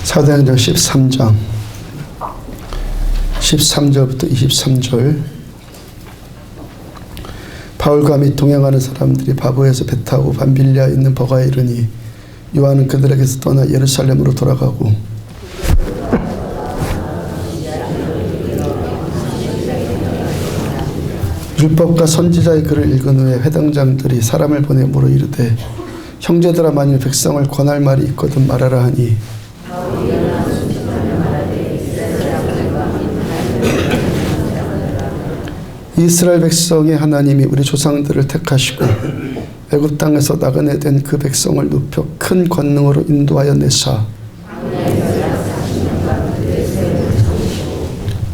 사도행전 13장 13절부터 23절. 바울과 및 동행하는 사람들이 바보에서 배 타고 밤빌리아에 있는 버가에 이르니 요한은 그들에게서 떠나 예루살렘으로 돌아가고 율법과 선지자의 글을 읽은 후에 회당장들이 사람을 보내 물어 이르되 형제들아 만일 백성을 권할 말이 있거든 말하라 하니 이스라엘 백성의 하나님이 우리 조상들을 택하시고 애굽 땅에서 나그네된 그 백성을 높여 큰 권능으로 인도하여 내사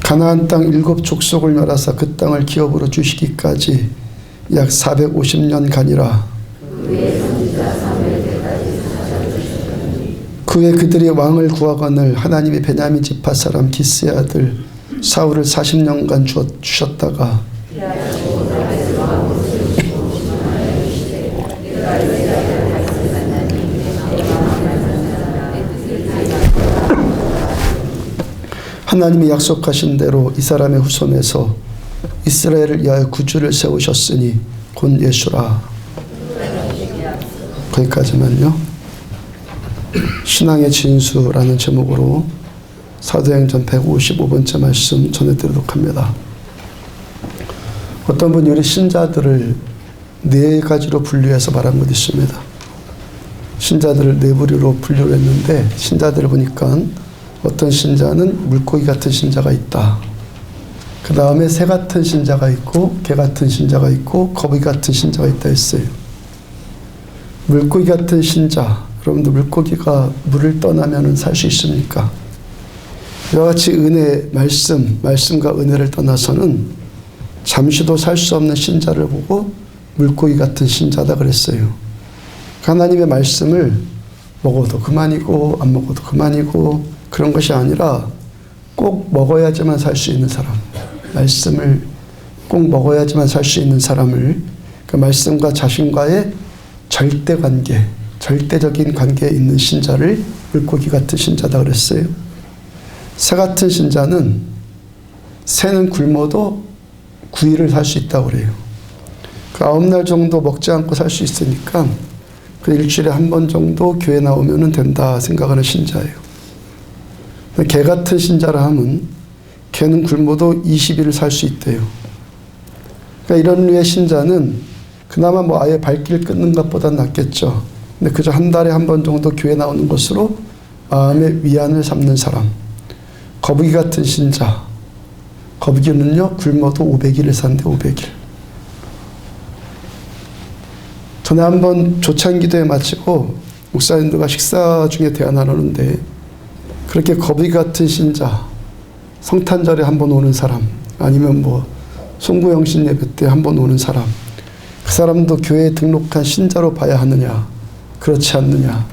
가나안 땅 7 족속을 멸하사 그 땅을 기업으로 주시기까지 약 450년간이라. 그 후에 그들이 왕을 구하거늘 하나님이 베냐민 지파 사람 기스의 아들 사울을 40년간 주셨다가 하나님이 약속하신 대로 이 사람의 후손에서 이스라엘을 위하여 구주를 세우셨으니 곧 예수라. 거기까지만요. 신앙의 진수라는 제목으로 사도행전 155번째 말씀 전해드리도록 합니다. 어떤 분이 우리 신자들을 4가지로 분류해서 말한 것 있습니다. 신자들을 4부류로 분류를 했는데 신자들을 보니까 어떤 신자는 물고기 같은 신자가 있다. 그 다음에 새 같은 신자가 있고 개 같은 신자가 있고 거북이 같은 신자가 있다 했어요. 물고기 같은 신자, 여러분들 물고기가 물을 떠나면 살 수 있습니까? 이와 같이 은혜, 말씀과 은혜를 떠나서는 잠시도 살 수 없는 신자를 보고 물고기 같은 신자다 그랬어요. 하나님의 말씀을 먹어도 그만이고 안 먹어도 그만이고 그런 것이 아니라 꼭 먹어야지만 살 수 있는 사람, 말씀을 꼭 먹어야지만 살 수 있는 사람을 그 말씀과 자신과의 절대 관계, 절대적인 관계에 있는 신자를 물고기 같은 신자다 그랬어요. 새 같은 신자는 새는 굶어도 9일을 살 수 있다고 그래요. 그 9날 정도 먹지 않고 살 수 있으니까 그 일주일에 1번 정도 교회 나오면 된다 생각하는 신자예요. 개 같은 신자라 하면 개는 굶어도 20일을 살 수 있대요. 그러니까 이런 류의 신자는 그나마 뭐 아예 발길 끊는 것보다 낫겠죠. 근데 그저 한 달에 1번 정도 교회 나오는 것으로 마음의 위안을 삼는 사람. 거북이 같은 신자. 거북이는요 굶어도 500일을 산대. 500일. 전에 한번 조찬기도회 마치고 목사님들과 식사 중에 대화 나누는데 그렇게 거북이 같은 신자, 성탄절에 1번 오는 사람, 아니면 뭐 송구영신 예배 때 1번 오는 사람, 그 사람도 교회에 등록한 신자로 봐야 하느냐, 그렇지 않느냐,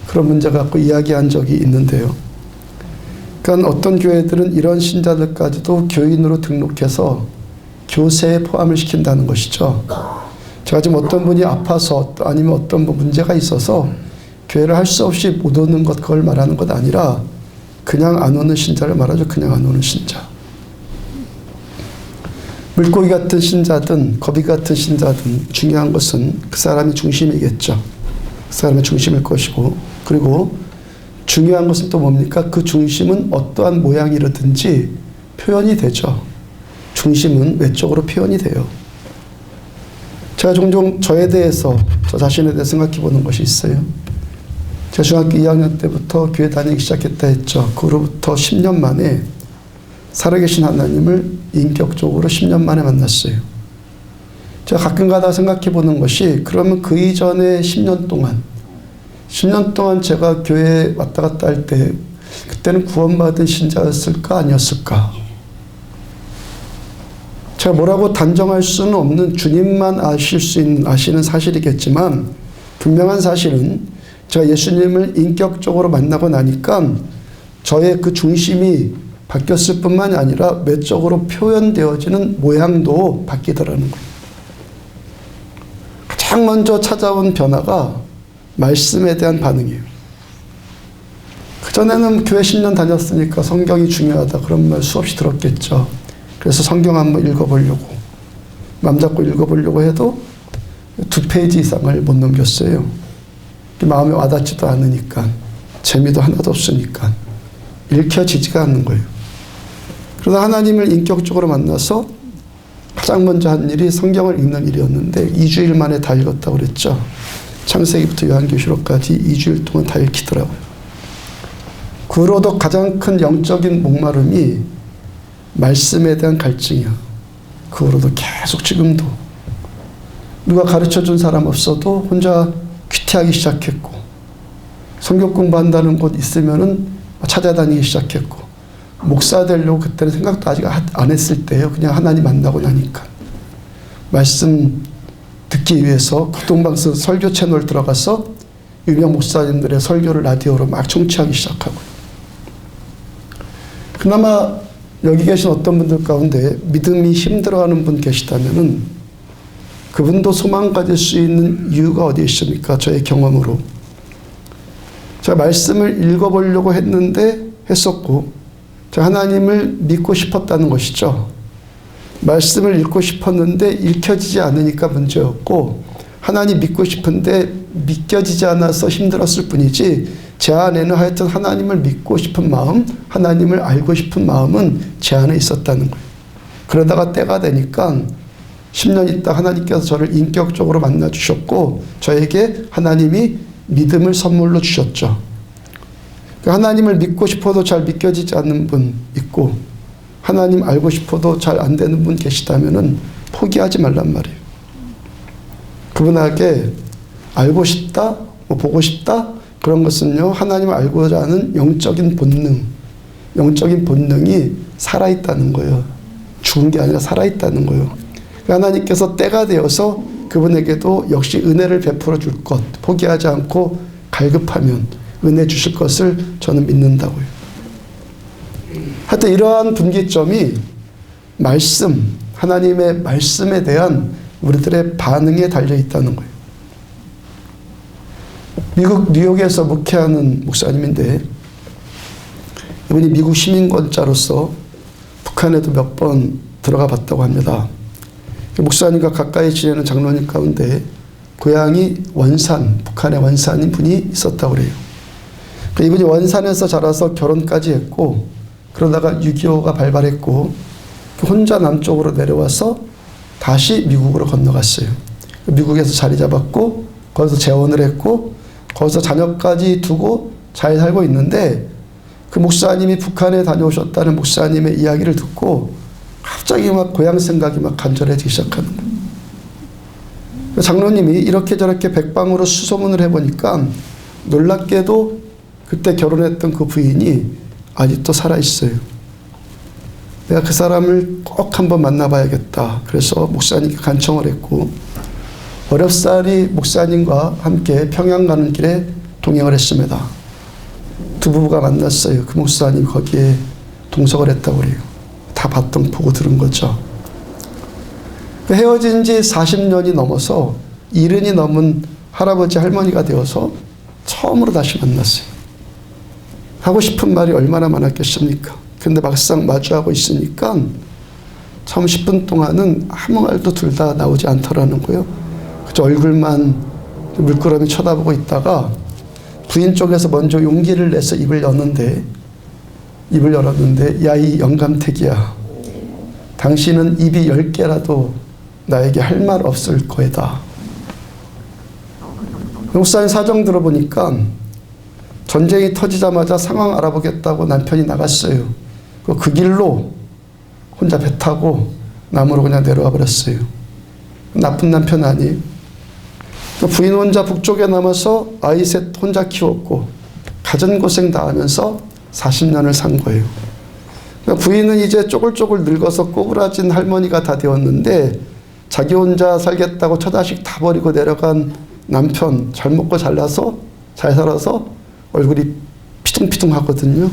그런 문제 갖고 이야기한 적이 있는데요. 그러니까 어떤 교회들은 이런 신자들까지도 교인으로 등록해서 교세에 포함을 시킨다는 것이죠. 제가 지금 어떤 분이 아파서 아니면 어떤 문제가 있어서 교회를 할 수 없이 못 오는 것, 그걸 말하는 것 아니라 그냥 안 오는 신자를 말하죠. 그냥 안 오는 신자. 물고기 같은 신자든 거북이 같은 신자든 중요한 것은 그 사람이 중심이겠죠. 그 사람의 중심일 것이고, 그리고 중요한 것은 또 뭡니까? 그 중심은 어떠한 모양이라든지 표현이 되죠. 중심은 외적으로 표현이 돼요. 제가 종종 저에 대해서, 저 자신에 대해 생각해 보는 것이 있어요. 제가 중학교 2학년 때부터 교회 다니기 시작했다 했죠. 그로부터 10년 만에 살아계신 하나님을 인격적으로 10년 만에 만났어요. 제가 가끔가다 생각해 보는 것이, 그러면 그 이전에 10년 동안 제가 교회에 왔다 갔다 할 때 그때는 구원받은 신자였을까 아니었을까? 제가 뭐라고 단정할 수는 없는, 주님만 아시는 사실이겠지만 분명한 사실은 제가 예수님을 인격적으로 만나고 나니까 저의 그 중심이 바뀌었을 뿐만이 아니라 외적으로 표현되어지는 모양도 바뀌더라는 거예요. 가장 먼저 찾아온 변화가 말씀에 대한 반응이에요. 그전에는 교회 10년 다녔으니까 성경이 중요하다 그런 말 수없이 들었겠죠. 그래서 성경 한번 읽어보려고 맘 잡고 읽어보려고 해도 2페이지 이상을 못 넘겼어요. 마음에 와닿지도 않으니까, 재미도 하나도 없으니까 읽혀지지가 않는 거예요. 그러다 하나님을 인격적으로 만나서 가장 먼저 한 일이 성경을 읽는 일이었는데 2주일 만에 다 읽었다고 그랬죠. 창세기부터 요한계시록까지 2주일 동안 다 읽히더라고요. 그 후로도 가장 큰 영적인 목마름이 말씀에 대한 갈증이야. 그 후로도 계속 지금도 누가 가르쳐준 사람 없어도 혼자 큐티하기 시작했고, 성경 공부한다는 곳 있으면은 찾아다니기 시작했고, 목사 되려고 그때는 생각도 아직 안 했을 때예요. 그냥 하나님 만나고 나니까 말씀 듣기 위해서 극동방송 설교 채널 들어가서 유명 목사님들의 설교를 라디오로 막 청취하기 시작하고요. 그나마 여기 계신 어떤 분들 가운데 믿음이 힘들어하는 분 계시다면은 그분도 소망 가질 수 있는 이유가 어디에 있습니까? 저의 경험으로 제가 말씀을 읽어보려고 했었고 제가 하나님을 믿고 싶었다는 것이죠. 말씀을 읽고 싶었는데 읽혀지지 않으니까 문제였고, 하나님 믿고 싶은데 믿겨지지 않아서 힘들었을 뿐이지 제 안에는 하여튼 하나님을 믿고 싶은 마음, 하나님을 알고 싶은 마음은 제 안에 있었다는 거예요. 그러다가 때가 되니까 10년 있다 하나님께서 저를 인격적으로 만나주셨고 저에게 하나님이 믿음을 선물로 주셨죠. 하나님을 믿고 싶어도 잘 믿겨지지 않는 분 있고, 하나님 알고 싶어도 잘 안 되는 분 계시다면은 포기하지 말란 말이에요. 그분에게 알고 싶다, 보고 싶다, 그런 것은요, 하나님을 알고자 하는 영적인 본능이 살아있다는 거예요. 죽은 게 아니라 살아있다는 거예요. 하나님께서 때가 되어서 그분에게도 역시 은혜를 베풀어 줄 것, 포기하지 않고 갈급하면 은혜 주실 것을 저는 믿는다고요. 하여튼 이러한 분기점이 하나님의 말씀에 대한 우리들의 반응에 달려 있다는 거예요. 미국 뉴욕에서 목회하는 목사님인데, 이분이 미국 시민권자로서 북한에도 몇 번 들어가 봤다고 합니다. 목사님과 가까이 지내는 장로님 가운데 고향이 북한의 원산인 분이 있었다고 그래요. 이분이 원산에서 자라서 결혼까지 했고, 그러다가 6.25가 발발했고 혼자 남쪽으로 내려와서 다시 미국으로 건너갔어요. 미국에서 자리 잡았고 거기서 재혼을 했고 거기서 자녀까지 두고 잘 살고 있는데, 그 목사님이 북한에 다녀오셨다는 목사님의 이야기를 듣고 갑자기 막 고향 생각이 막 간절해지기 시작하는 거예요. 장로님이 이렇게 저렇게 백방으로 수소문을 해보니까 놀랍게도 그때 결혼했던 그 부인이 아직도 살아있어요. 내가 그 사람을 꼭 한번 만나봐야겠다. 그래서 목사님께 간청을 했고, 어렵사리 목사님과 함께 평양 가는 길에 동행을 했습니다. 두 부부가 만났어요. 그 목사님이 거기에 동석을 했다고 그래요. 다 보고 들은 거죠. 헤어진 지 40년이 넘어서 70이 넘은 할아버지 할머니가 되어서 처음으로 다시 만났어요. 하고 싶은 말이 얼마나 많았겠습니까? 근데 막상 마주하고 있으니까 참 10분 동안은 아무 말도 둘 다 나오지 않더라는 거예요. 그저 얼굴만 물끄러미 쳐다보고 있다가 부인 쪽에서 먼저 용기를 내서 입을 열었는데, 야, 이 영감택이야. 당신은 입이 10개라도 나에게 할 말 없을 거다. 목사님 사정 들어보니까 전쟁이 터지자마자 상황 알아보겠다고 남편이 나갔어요. 그 길로 혼자 배 타고 남으로 그냥 내려와 버렸어요. 나쁜 남편 아니에요. 부인 혼자 북쪽에 남아서 아이 셋 혼자 키웠고 가전고생 다 하면서 40년을 산 거예요. 부인은 이제 쪼글쪼글 늙어서 꼬부라진 할머니가 다 되었는데, 자기 혼자 살겠다고 처자식 다 버리고 내려간 남편 잘 먹고 잘 살아서 얼굴이 피둥피둥 하거든요.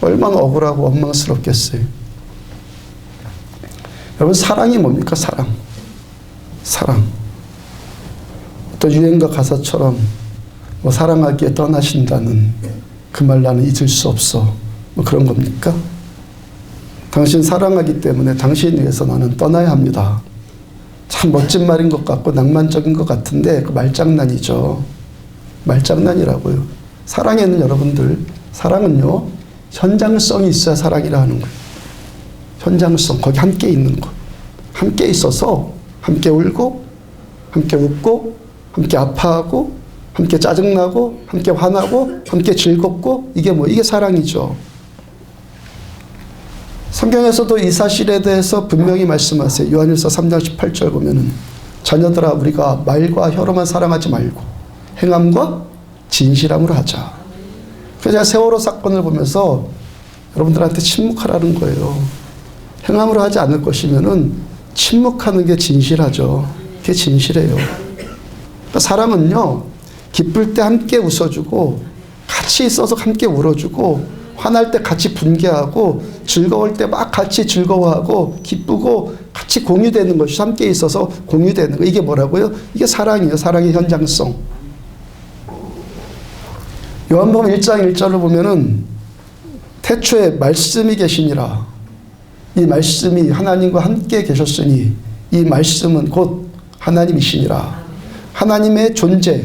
얼마나 억울하고 원망스럽겠어요. 여러분, 사랑이 뭡니까? 사랑. 어떤 유행가 가사처럼 사랑하기에 떠나신다는 그 말 나는 잊을 수 없어. 뭐 그런 겁니까? 당신 사랑하기 때문에 당신 위해서 나는 떠나야 합니다. 참 멋진 말인 것 같고 낭만적인 것 같은데 그 말장난이죠. 말장난이라고요. 사랑에는 여러분들, 사랑은요 현장성이 있어야 사랑이라 하는 거예요. 현장성, 거기 함께 있는 것. 함께 있어서 함께 울고 함께 웃고 함께 아파하고 함께 짜증나고 함께 화나고 함께 즐겁고 이게 사랑이죠. 성경에서도 이 사실에 대해서 분명히 말씀하세요. 요한일서 3장 18절 보면은 자녀들아 우리가 말과 혀로만 사랑하지 말고 행함과 진실함으로 하자. 그래서 제가 세월호 사건을 보면서 여러분들한테 침묵하라는 거예요. 행함으로 하지 않을 것이면은 침묵하는 게 진실하죠. 그게 진실해요. 그러니까 사랑은요, 기쁠 때 함께 웃어주고, 같이 있어서 함께 울어주고, 화날 때 같이 분개하고, 즐거울 때 막 같이 즐거워하고, 기쁘고, 같이 공유되는 것이 함께 있어서 공유되는 거. 이게 뭐라고요? 이게 사랑이에요. 사랑의 현장성. 요한복음 1장 1절을 보면은 태초에 말씀이 계시니라. 이 말씀이 하나님과 함께 계셨으니 이 말씀은 곧 하나님이시니라. 하나님의 존재,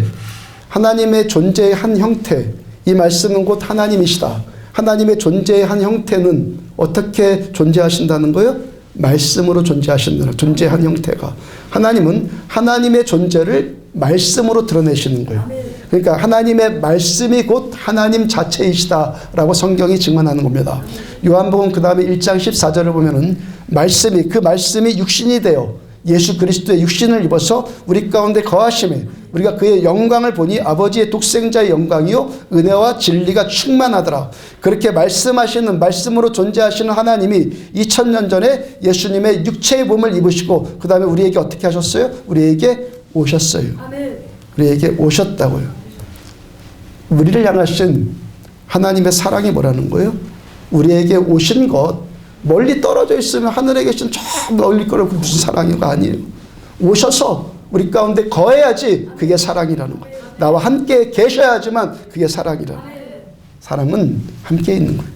하나님의 존재의 한 형태, 이 말씀은 곧 하나님이시다. 하나님의 존재의 한 형태는 어떻게 존재하신다는 거예요? 말씀으로 존재하신다는 존재의 한 형태가. 하나님은 하나님의 존재를 말씀으로 드러내시는 거예요. 그러니까 하나님의 말씀이 곧 하나님 자체이시다라고 성경이 증언하는 겁니다. 요한복음 그 다음에 1장 14절을 보면은 그 말씀이 육신이 되어 예수 그리스도의 육신을 입어서 우리 가운데 거하심에 우리가 그의 영광을 보니 아버지의 독생자의 영광이요 은혜와 진리가 충만하더라. 그렇게 말씀하시는 말씀으로 존재하시는 하나님이 2000년 전에 예수님의 육체의 몸을 입으시고 그 다음에 우리에게 어떻게 하셨어요? 우리에게 오셨어요. 우리에게 오셨다고요. 우리를 향하신 하나님의 사랑이 뭐라는 거예요? 우리에게 오신 것, 멀리 떨어져 있으면 하늘에 계신 저 멀리 거라고 무슨 사랑이가 아니에요. 오셔서 우리 가운데 거해야지 그게 사랑이라는 거예요. 나와 함께 계셔야지만 그게 사랑이라는 거예요. 사랑은 함께 있는 거예요.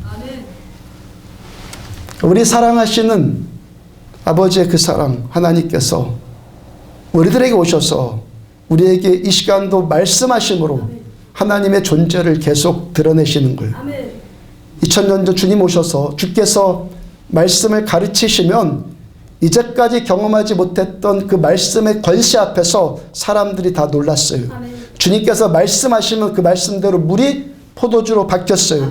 우리 사랑하시는 아버지의 그 사랑, 하나님께서 우리들에게 오셔서 우리에게 이 시간도 말씀하심으로 하나님의 존재를 계속 드러내시는 거예요. 2000년 전 주님 오셔서 주께서 말씀을 가르치시면 이제까지 경험하지 못했던 그 말씀의 권세 앞에서 사람들이 다 놀랐어요. 주님께서 말씀하시면 그 말씀대로 물이 포도주로 바뀌었어요.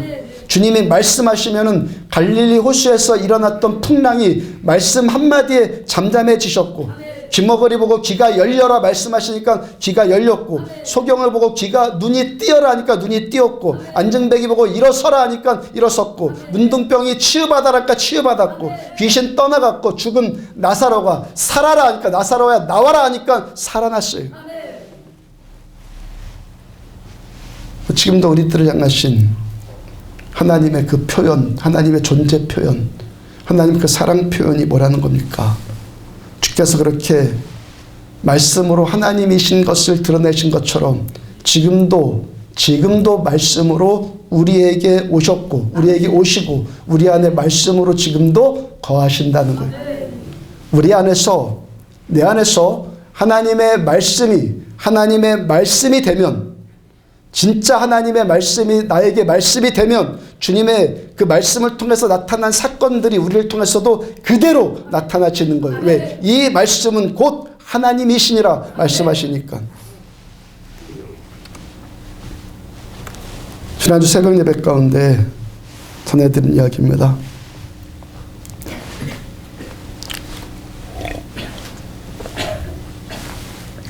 주님이 말씀하시면은 갈릴리 호수에서 일어났던 풍랑이 말씀 한마디에 잠잠해지셨고, 귀머거리 보고 귀가 열려라 말씀하시니까 귀가 열렸고, 소경을 보고 눈이 띄어라 하니까 눈이 띄었고, 안증뱅이 보고 일어서라 하니까 일어섰고, 문둥병이 치유받아라 하니까 치유받았고, 귀신 떠나갔고, 죽은 나사로가 살아라 하니까 나사로야 나와라 하니까 살아났어요. 지금도 우리들을 향하신 하나님의 그 표현, 하나님의 존재 표현, 하나님 그 사랑 표현이 뭐라는 겁니까? 주께서 그렇게 말씀으로 하나님이신 것을 드러내신 것처럼 지금도 말씀으로 우리에게 오셨고 우리에게 오시고 우리 안에 말씀으로 지금도 거하신다는 거예요. 우리 안에서, 내 안에서 하나님의 말씀이 되면, 진짜 하나님의 말씀이 나에게 말씀이 되면 주님의 그 말씀을 통해서 나타난 사건들이 우리를 통해서도 그대로 나타나지는 거예요. 왜? 이 말씀은 곧 하나님이시니라 말씀하시니까. 지난주 새벽 예배 가운데 전해드린 이야기입니다.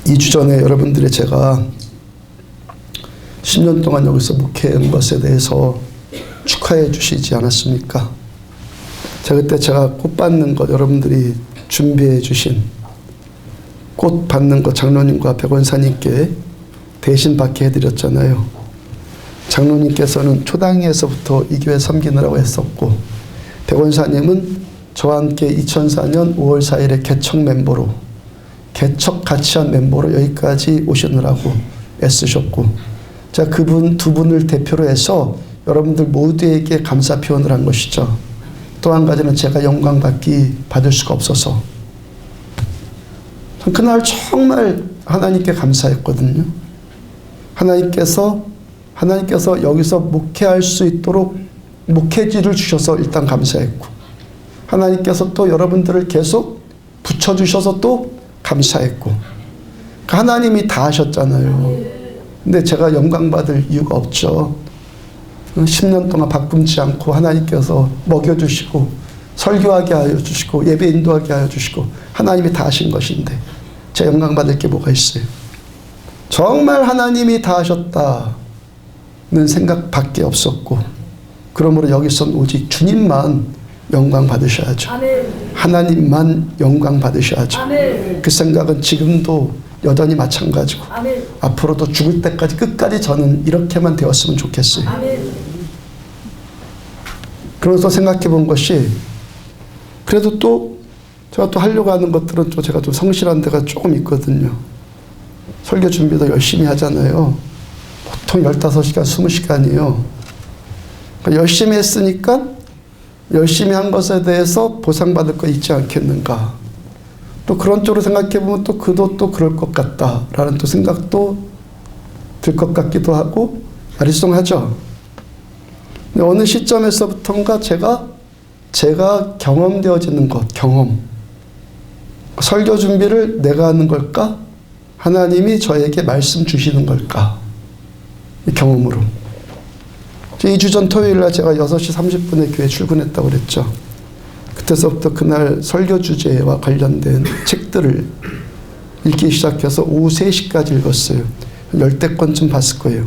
이 주 전에 여러분들의 제가 10년 동안 여기서 목회한 것에 대해서 축하해 주시지 않았습니까? 제가 꽃 받는 것, 여러분들이 준비해 주신 꽃 받는 것 장로님과 백원사님께 대신 받게 해드렸잖아요. 장로님께서는 초당에서부터 이 교회 섬기느라고 했었고, 백원사님은 저와 함께 2004년 5월 4일에 개척 같이 한 멤버로 여기까지 오시느라고 애쓰셨고, 제가 그분 두 분을 대표로 해서 여러분들 모두에게 감사 표현을 한 것이죠. 또 한 가지는 제가 영광 받을 수가 없어서 그날 정말 하나님께 감사했거든요. 하나님께서 여기서 목회할 수 있도록 목회지를 주셔서 일단 감사했고, 하나님께서 또 여러분들을 계속 붙여주셔서 또 감사했고, 하나님이 다 하셨잖아요. 근데 제가 영광 받을 이유가 없죠. 10년 동안 바꿈지 않고 하나님께서 먹여주시고 설교하게 하여 주시고 예배 인도하게 하여 주시고 하나님이 다 하신 것인데 제가 영광 받을 게 뭐가 있어요? 정말 하나님이 다 하셨다는 생각밖에 없었고, 그러므로 여기선 오직 주님만 영광 받으셔야죠. 하나님만 영광 받으셔야죠. 그 생각은 지금도 여전히 마찬가지고, 앞으로도 죽을 때까지 끝까지 저는 이렇게만 되었으면 좋겠어요. 그러면서 생각해 본 것이, 그래도 또 제가 또 하려고 하는 것들은 또 제가 좀 성실한 데가 조금 있거든요. 설교 준비도 열심히 하잖아요. 보통 15시간, 20시간이에요. 그러니까 열심히 했으니까 열심히 한 것에 대해서 보상받을 거 있지 않겠는가. 또 그런 쪽으로 생각해 보면 또 그도 또 그럴 것 같다라는 또 생각도 들 것 같기도 하고 아리송하죠. 근데 어느 시점에서부터인가 제가 경험되어지는 것, 경험. 설교 준비를 내가 하는 걸까? 하나님이 저에게 말씀 주시는 걸까? 이 경험으로. 2주 전 토요일날 제가 6시 30분에 교회 출근했다고 그랬죠. 그때서부터 그날 설교 주제와 관련된 책들을 읽기 시작해서 오후 3시까지 읽었어요. 10대권쯤 봤을 거예요.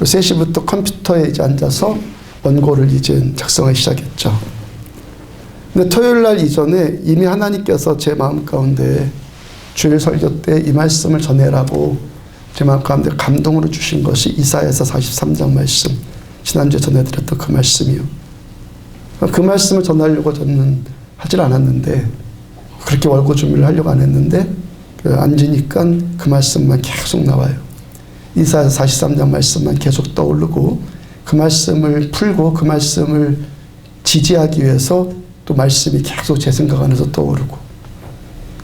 3시부터 컴퓨터에 이제 앉아서 원고를 이제 작성하기 시작했죠. 근데 토요일 날 이전에 이미 하나님께서 제 마음 가운데 주일 설교 때 이 말씀을 전해라고 제 마음 가운데 감동으로 주신 것이 이사야서 43장 말씀, 지난주에 전해드렸던 그 말씀이요. 그 말씀을 전하려고 저는 하질 않았는데, 그렇게 월고 준비를 하려고 안 했는데 앉으니까 그 말씀만 계속 나와요. 이사야서 43장 말씀만 계속 떠오르고, 그 말씀을 풀고 그 말씀을 지지하기 위해서 또 말씀이 계속 제 생각 안에서 떠오르고,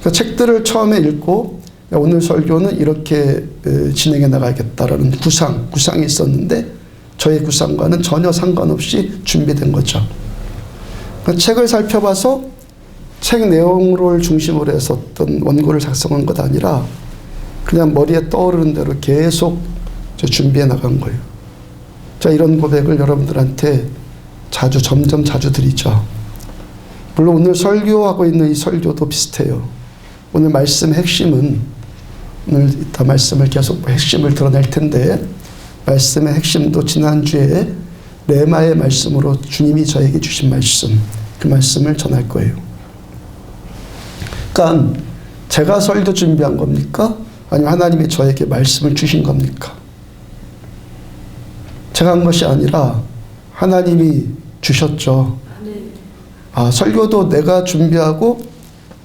그 책들을 처음에 읽고 오늘 설교는 이렇게 진행해 나가야겠다라는 구상이 있었는데 저의 구상과는 전혀 상관없이 준비된 거죠. 그 책을 살펴봐서 책 내용을 중심으로 해서 어떤 원고를 작성한 것 아니라 그냥 머리에 떠오르는 대로 계속 준비해 나간 거예요. 자, 이런 고백을 여러분들한테 점점 자주 드리죠. 물론 오늘 설교하고 있는 이 설교도 비슷해요. 오늘 말씀의 핵심은, 오늘 이따 말씀을 계속 핵심을 드러낼 텐데, 말씀의 핵심도 지난주에 레마의 말씀으로 주님이 저에게 주신 말씀, 그 말씀을 전할 거예요. 그러니까 제가 설교 준비한 겁니까? 아니면 하나님이 저에게 말씀을 주신 겁니까? 제가 한 것이 아니라 하나님이 주셨죠. 설교도 내가 준비하고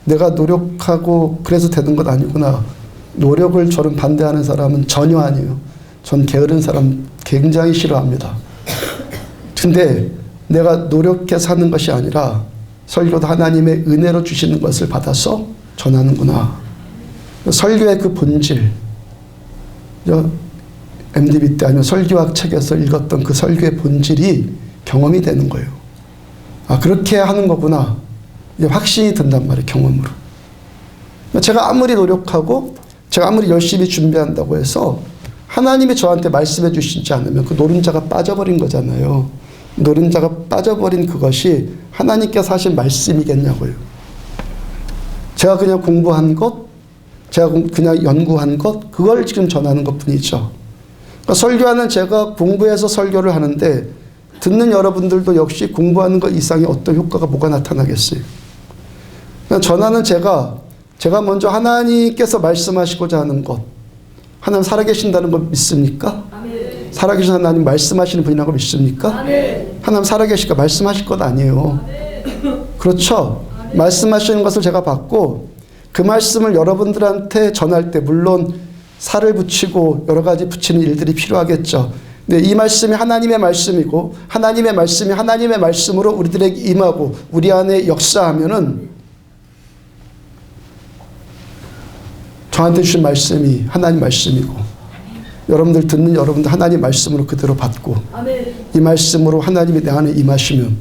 내가 노력하고 그래서 되는 것 아니구나. 노력을 저는 반대하는 사람은 전혀 아니에요. 전 게으른 사람 굉장히 싫어합니다. 근데 내가 노력해서 하는 것이 아니라 설교도 하나님의 은혜로 주시는 것을 받아서 전하는구나. 설교의 그 본질, MDB 때 아니면 설교학 책에서 읽었던 그 설교의 본질이 경험이 되는 거예요. 그렇게 하는 거구나. 이제 확신이 든단 말이에요, 경험으로. 제가 아무리 노력하고 제가 아무리 열심히 준비한다고 해서 하나님이 저한테 말씀해 주시지 않으면 그 노른자가 빠져버린 거잖아요. 노른자가 빠져버린 그것이 하나님께서 하신 말씀이겠냐고요. 제가 그냥 공부한 것, 제가 그냥 연구한 것, 그걸 지금 전하는 것 뿐이죠. 그러니까 설교하는 제가 공부해서 설교를 하는데 듣는 여러분들도 역시 공부하는 것 이상의 어떤 효과가 뭐가 나타나겠어요. 그러니까 전하는 제가 먼저 하나님께서 말씀하시고자 하는 것, 하나님 살아계신다는 걸 믿습니까? 아멘. 살아계신 하나님 말씀하시는 분이라는 걸 믿습니까? 아멘. 하나님 살아계시니까 말씀하실 것 아니에요. 아멘. 그렇죠? 아멘. 말씀하시는 것을 제가 받고 그 말씀을 여러분들한테 전할 때 물론 살을 붙이고 여러 가지 붙이는 일들이 필요하겠죠. 네, 이 말씀이 하나님의 말씀이고 하나님의 말씀이 하나님의 말씀으로 우리들에게 임하고 우리 안에 역사하면은 저한테 주신 말씀이 하나님 말씀이고 여러분들 듣는 여러분들 하나님 말씀으로 그대로 받고 이 말씀으로 하나님이 내 안에 임하시면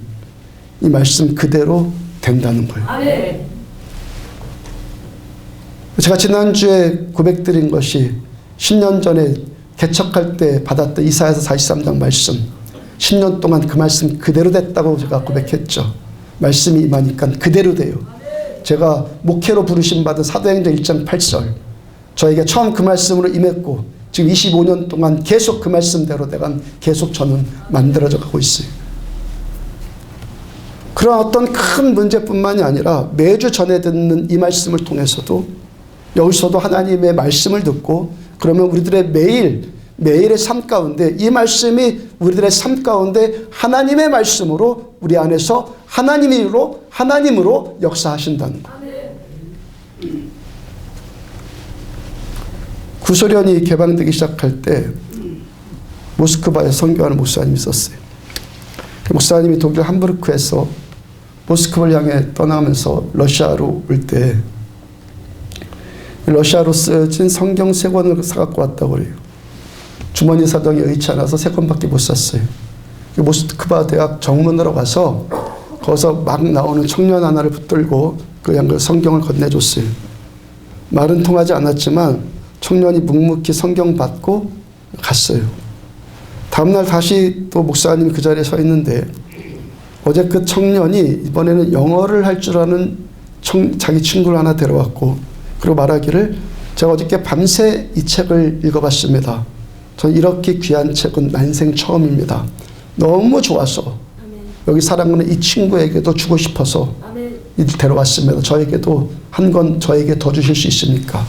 이 말씀 그대로 된다는 거예요. 제가 지난주에 고백드린 것이 10년 전에 개척할 때 받았던 이사야서 43장 말씀 10년 동안 그 말씀 그대로 됐다고 제가 고백했죠. 말씀이 임하니까 그대로 돼요. 제가 목회로 부르심 받은 사도행전 1장 8절 저에게 처음 그 말씀으로 임했고 지금 25년 동안 계속 그 말씀대로 내가 계속 저는 만들어져 가고 있어요. 그런 어떤 큰 문제뿐만이 아니라 매주 전해 듣는 이 말씀을 통해서도 여기서도 하나님의 말씀을 듣고 그러면 우리들의 매일의 삶 가운데 이 말씀이 우리들의 삶 가운데 하나님의 말씀으로 우리 안에서 하나님으로 역사하신다는 거예요. 구소련이 개방되기 시작할 때 모스크바에 선교하는 목사님이 있었어요. 그 목사님이 독일 함부르크에서 모스크바를 향해 떠나면서 러시아로 올 때 러시아로 쓰여진 성경 3권을 사갖고 왔다고 그래요. 주머니 사정이 의치 않아서 3권밖에 못 샀어요. 모스크바 대학 정문으로 가서 거기서 막 나오는 청년 하나를 붙들고 그 양을 성경을 건네줬어요. 말은 통하지 않았지만 청년이 묵묵히 성경 받고 갔어요. 다음날 다시 또 목사님이 그 자리에 서 있는데 어제 그 청년이 이번에는 영어를 할 줄 아는 자기 친구를 하나 데려왔고 그리고 말하기를 제가 어저께 밤새 이 책을 읽어봤습니다. 전 이렇게 귀한 책은 난생 처음입니다. 너무 좋아서 여기 사랑하는 이 친구에게도 주고 싶어서 데려왔습니다. 저에게도 한 권 저에게 더 주실 수 있습니까?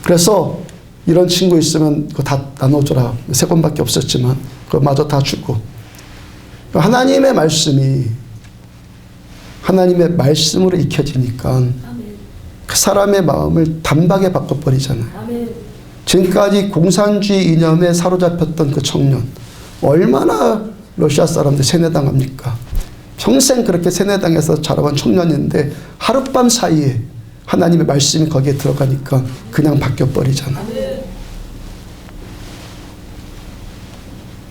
그래서 이런 친구 있으면 그거 다 나눠줘라. 3권밖에 없었지만 그거 마저 다 주고 하나님의 말씀이 하나님의 말씀으로 익혀지니까 그 사람의 마음을 단박에 바꿔버리잖아요. 지금까지 공산주의 이념에 사로잡혔던 그 청년 얼마나 러시아 사람들 세뇌당합니까? 평생 그렇게 세뇌당해서 자라온 청년인데 하룻밤 사이에 하나님의 말씀이 거기에 들어가니까 그냥 바뀌어버리잖아요.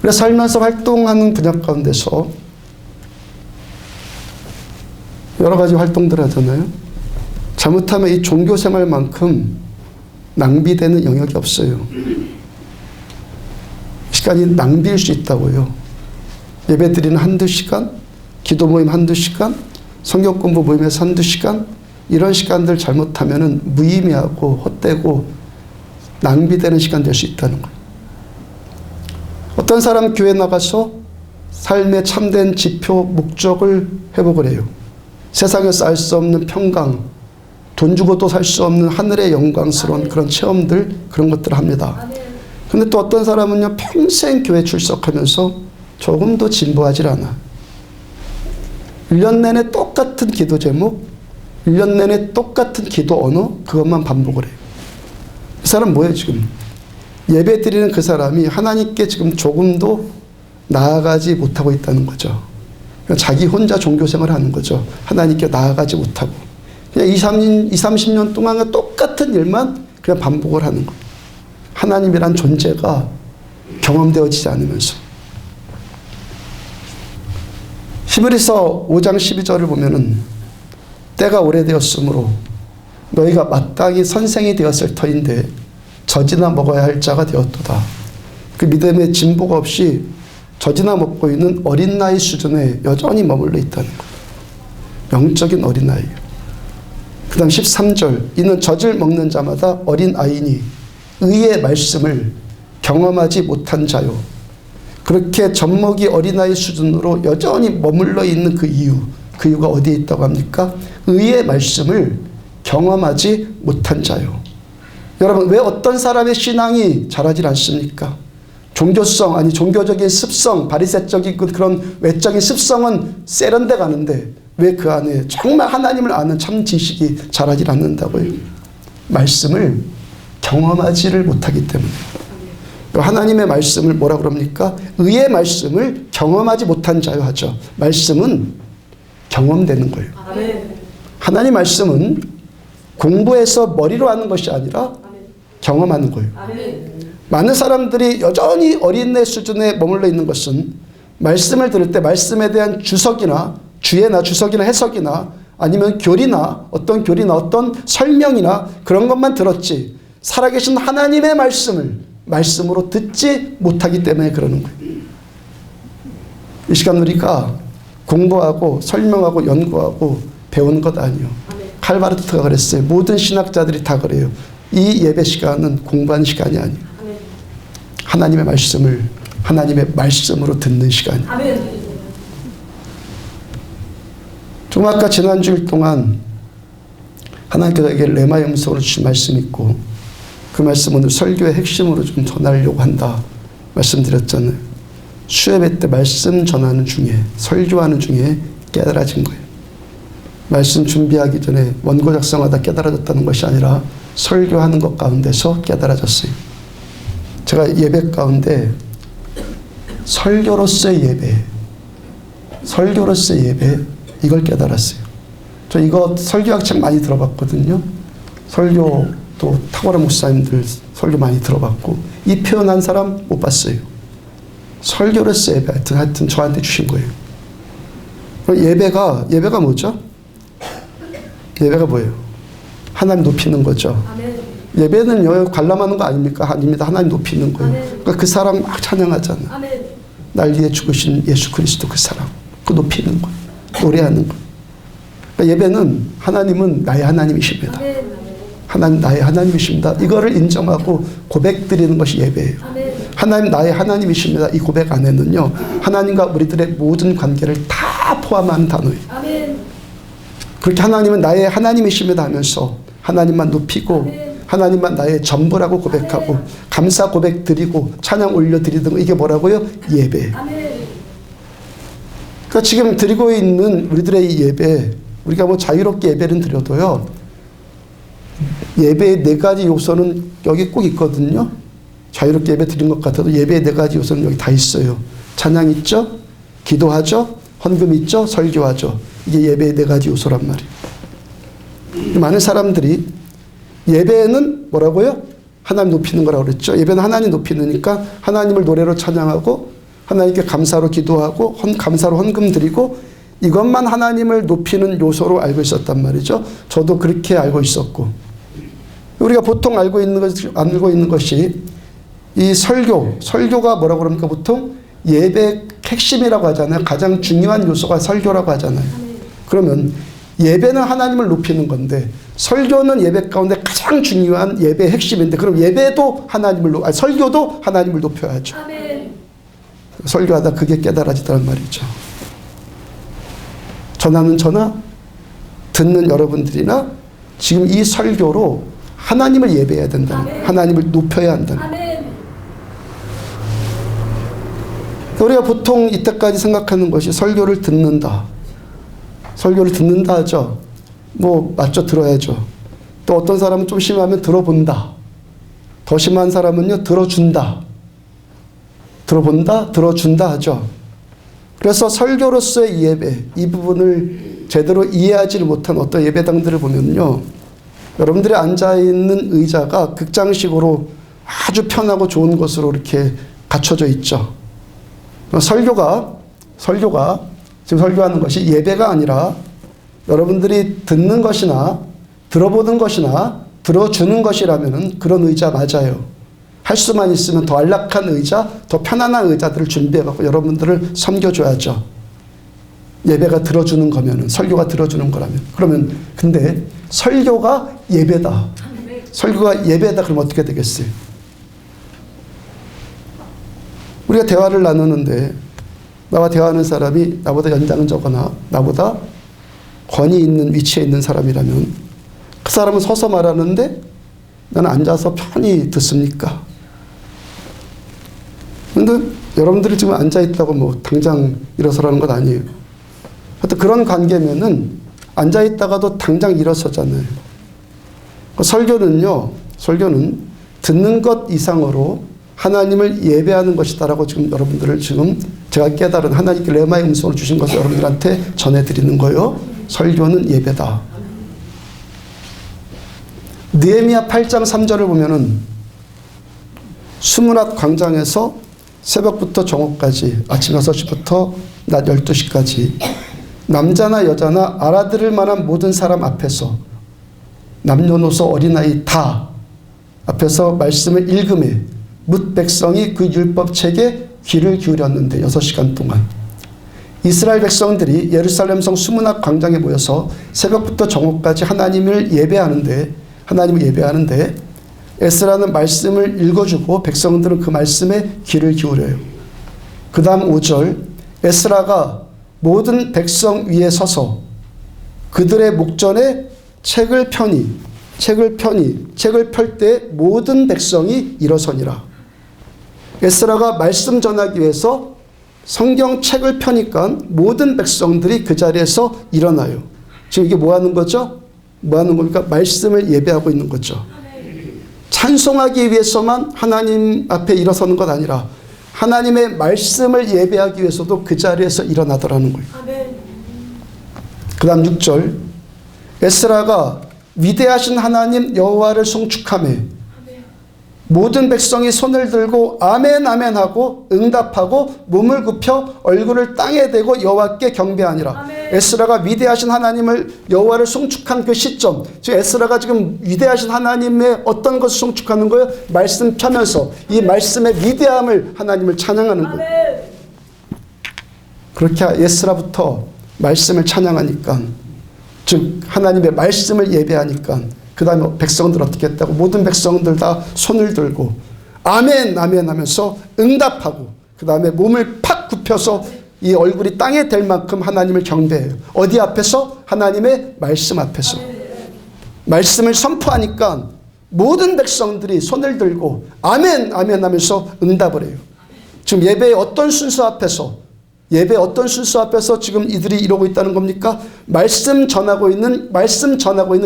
그래서 살면서 활동하는 분야 가운데서 여러 가지 활동들 하잖아요. 잘못하면 이 종교생활만큼 낭비되는 영역이 없어요. 시간이 낭비일 수 있다고요. 예배 드리는 한두 시간, 기도 모임 한두 시간, 성경 공부 모임에서 한두 시간, 이런 시간들 잘못하면 무의미하고 헛되고 낭비되는 시간 될 수 있다는 거예요. 어떤 사람 교회 나가서 삶의 참된 지표, 목적을 회복을 해요. 세상에서 알 수 없는 평강, 돈 주고도 살 수 없는 하늘의 영광스러운 그런 체험들, 그런 것들을 합니다. 근데 또 어떤 사람은요, 평생 교회 출석하면서 조금도 진보하지 않아. 1년 내내 똑같은 기도 제목, 1년 내내 똑같은 기도 언어, 그것만 반복을 해요. 이 사람 뭐예요, 지금? 예배 드리는 그 사람이 하나님께 지금 조금도 나아가지 못하고 있다는 거죠. 자기 혼자 종교생활을 하는 거죠. 하나님께 나아가지 못하고. 그냥 30년 동안 똑같은 일만 그냥 반복을 하는 거예요. 하나님이란 존재가 경험되어지지 않으면서. 히브리서 5장 12절을 보면은 때가 오래되었으므로 너희가 마땅히 선생이 되었을 터인데 젖이나 먹어야 할 자가 되었도다. 그 믿음의 진보가 없이 젖이나 먹고 있는 어린 나이 수준에 여전히 머물러 있다는 거예요. 영적인 어린 나이예요. 그 다음 13절 이는 젖을 먹는 자마다 어린 아이니 의의 말씀을 경험하지 못한 자요. 그렇게 젖먹이 어린아이 수준으로 여전히 머물러 있는 그 이유가 어디에 있다고 합니까? 의의 말씀을 경험하지 못한 자요. 여러분, 왜 어떤 사람의 신앙이 자라질 않습니까? 종교성, 아니 종교적인 습성, 바리새적인 그런 외적인 습성은 세련돼 가는데 왜 그 안에 정말 하나님을 아는 참 지식이 자라질 않는다고요? 말씀을 경험하지를 못하기 때문에. 하나님의 말씀을 뭐라 그럽니까? 의의 말씀을 경험하지 못한 자요 하죠. 말씀은 경험되는 거예요. 하나님 말씀은 공부해서 머리로 하는 것이 아니라 경험하는 거예요. 많은 사람들이 여전히 어린애 수준에 머물러 있는 것은 말씀을 들을 때 말씀에 대한 주석이나 주예나 주석이나 해석이나 아니면 교리나 어떤 설명이나 그런 것만 들었지 살아계신 하나님의 말씀을 말씀으로 듣지 못하기 때문에 그러는 거예요. 이 시간 우리가 공부하고 설명하고 연구하고 배우는 것 아니에요. 칼바르트가 그랬어요. 모든 신학자들이 다 그래요. 이 예배 시간은 공부하는 시간이 아니에요. 하나님의 말씀을 하나님의 말씀으로 듣는 시간이에요. 좀 아까 지난주일 동안 하나님께서 에게 레마의 음성으로 주신 말씀이 있고 그 말씀 오늘 설교의 핵심으로 좀 전하려고 한다 말씀드렸잖아요. 수예배 때 말씀 전하는 중에 설교하는 중에 깨달아진 거예요. 말씀 준비하기 전에 원고 작성하다 깨달아졌다는 것이 아니라 설교하는 것 가운데서 깨달아졌어요. 제가 예배 가운데 설교로서의 예배 이걸 깨달았어요. 저 이거 설교학 책 많이 들어봤거든요. 설교도 탁월한 목사님들 설교 많이 들어봤고 이 표현한 사람 못 봤어요. 설교로서의 예배 하여튼 저한테 주신 거예요. 예배가 뭐죠? 예배가 뭐예요? 하나님 높이는 거죠. 예배는요 관람하는 거 아닙니까? 아닙니다. 하나님 높이는 거예요. 그러니까 그 사람 막 찬양하잖아. 날 위해 죽으신 예수 그리스도 그 사람 그 높이는 거예요. 노래하는 거예요. 그러니까 예배는 하나님은 나의 하나님이십니다. 하나님 나의 하나님이십니다. 이거를 인정하고 고백 드리는 것이 예배예요. 하나님 나의 하나님이십니다. 이 고백 안에는요 하나님과 우리들의 모든 관계를 다 포함하는 단어예요. 그렇게 하나님은 나의 하나님이십니다 하면서 하나님만 높이고 하나님만 나의 전부라고 고백하고 감사 고백 드리고 찬양 올려드리는 거 이게 뭐라고요? 예배. 그러니까 지금 드리고 있는 우리들의 이 예배 우리가 뭐 자유롭게 예배는 드려도요 예배의 4가지 요소는 여기 꼭 있거든요. 자유롭게 예배 드린 것 같아도 예배의 4가지 요소는 여기 다 있어요. 찬양 있죠? 기도하죠? 헌금 있죠? 설교하죠. 이게 예배의 4가지 요소란 말이에요. 많은 사람들이 예배는 뭐라고요? 하나님 높이는 거라고 그랬죠. 예배는 하나님 높이니까 하나님을 노래로 찬양하고 하나님께 감사로 기도하고 감사로 헌금 드리고 이것만 하나님을 높이는 요소로 알고 있었단 말이죠. 저도 그렇게 알고 있었고 우리가 보통 알고 있는 것이 이 설교가 뭐라고 그럽니까? 보통 예배 핵심이라고 하잖아요. 가장 중요한 요소가 설교라고 하잖아요. 그러면 예배는 하나님을 높이는 건데 설교는 예배 가운데 가장 중요한 예배의 핵심인데 그럼 설교도 하나님을 높여야죠. 설교하다 그게 깨달아지다는 말이죠. 전하는 저나 듣는 여러분들이나 지금 이 설교로 하나님을 예배해야 된다는 거예요. 하나님을 높여야 한다는 거예요. 우리가 보통 이때까지 생각하는 것이 설교를 듣는다 하죠. 뭐 맞죠. 들어야죠. 또 어떤 사람은 좀 심하면 들어본다. 더 심한 사람은요 들어준다. 들어본다, 들어준다 하죠. 그래서 설교로서의 예배, 이 부분을 제대로 이해하지 못한 어떤 예배당들을 보면요. 여러분들이 앉아있는 의자가 극장식으로 아주 편하고 좋은 것으로 이렇게 갖춰져 있죠. 설교가 지금 설교하는 것이 예배가 아니라 여러분들이 듣는 것이나 들어보는 것이나 들어주는 것이라면 그런 의자 맞아요. 할 수만 있으면 더 안락한 의자, 더 편안한 의자들을 준비해갖고 여러분들을 섬겨줘야죠. 예배가 들어주는 거면은, 설교가 들어주는 거라면. 그러면, 근데 설교가 예배다. 설교가 예배다. 그럼 어떻게 되겠어요? 우리가 대화를 나누는데, 나와 대화하는 사람이 나보다 연장자거나 나보다 권위 있는 위치에 있는 사람이라면, 그 사람은 서서 말하는데, 나는 앉아서 편히 듣습니까? 근데 여러분들이 지금 앉아있다고 뭐 당장 일어서라는 건 아니에요. 하여튼 그런 관계면은 앉아있다가도 당장 일어서잖아요. 설교는 듣는 것 이상으로 하나님을 예배하는 것이다라고 지금 여러분들을 지금 제가 깨달은 하나님께 레마의 음성을 주신 것을 여러분들한테 전해드리는 거예요. 설교는 예배다. 느헤미야 8장 3절을 보면은 수문학 광장에서 새벽부터 정오까지 아침 6시부터 낮 12시까지 남자나 여자나 알아들을 만한 모든 사람 앞에서 남녀노소 어린아이 다 앞에서 말씀을 읽음에 뭇 백성이 그 율법책에 귀를 기울였는데 6시간 동안 이스라엘 백성들이 예루살렘 성 수문학 광장에 모여서 새벽부터 정오까지 하나님을 예배하는데 에스라는 말씀을 읽어주고 백성들은 그 말씀에 귀를 기울여요. 그 다음 5절 에스라가 모든 백성 위에 서서 그들의 목전에 책을 펼 때 모든 백성이 일어서니라. 에스라가 말씀 전하기 위해서 성경 책을 펴니까 모든 백성들이 그 자리에서 일어나요. 지금 이게 뭐 하는 거죠? 뭐 하는 겁니까? 말씀을 예배하고 있는 거죠. 찬송하기 위해서만 하나님 앞에 일어서는 것 아니라 하나님의 말씀을 예배하기 위해서도 그 자리에서 일어나더라는 거예요. 그 다음 6절 에스라가 위대하신 하나님 여호와를 송축하며 모든 백성이 손을 들고 아멘 아멘 하고 응답하고 몸을 굽혀 얼굴을 땅에 대고 여호와께 경배하니라. 아멘. 에스라가 위대하신 하나님을 여호와를 송축한 그 시점, 즉 에스라가 지금 위대하신 하나님의 어떤 것을 송축하는 거예요? 말씀 펴면서 이 말씀의 위대함을 하나님을 찬양하는 거예요. 아멘. 그렇게 에스라부터 말씀을 찬양하니까, 즉 하나님의 말씀을 예배하니까 그 다음에 백성들 어떻게 했다고? 모든 백성들 다 손을 들고 아멘 아멘 하면서 응답하고 그 다음에 몸을 팍 굽혀서 이 얼굴이 땅에 댈 만큼 하나님을 경배해요. 어디 앞에서? 하나님의 말씀 앞에서. 말씀을 선포하니까 모든 백성들이 손을 들고 아멘 아멘 하면서 응답을 해요. 지금 예배의 어떤 순서 앞에서 지금 이들이 이러고 있다는 겁니까? 말씀 전하고 있는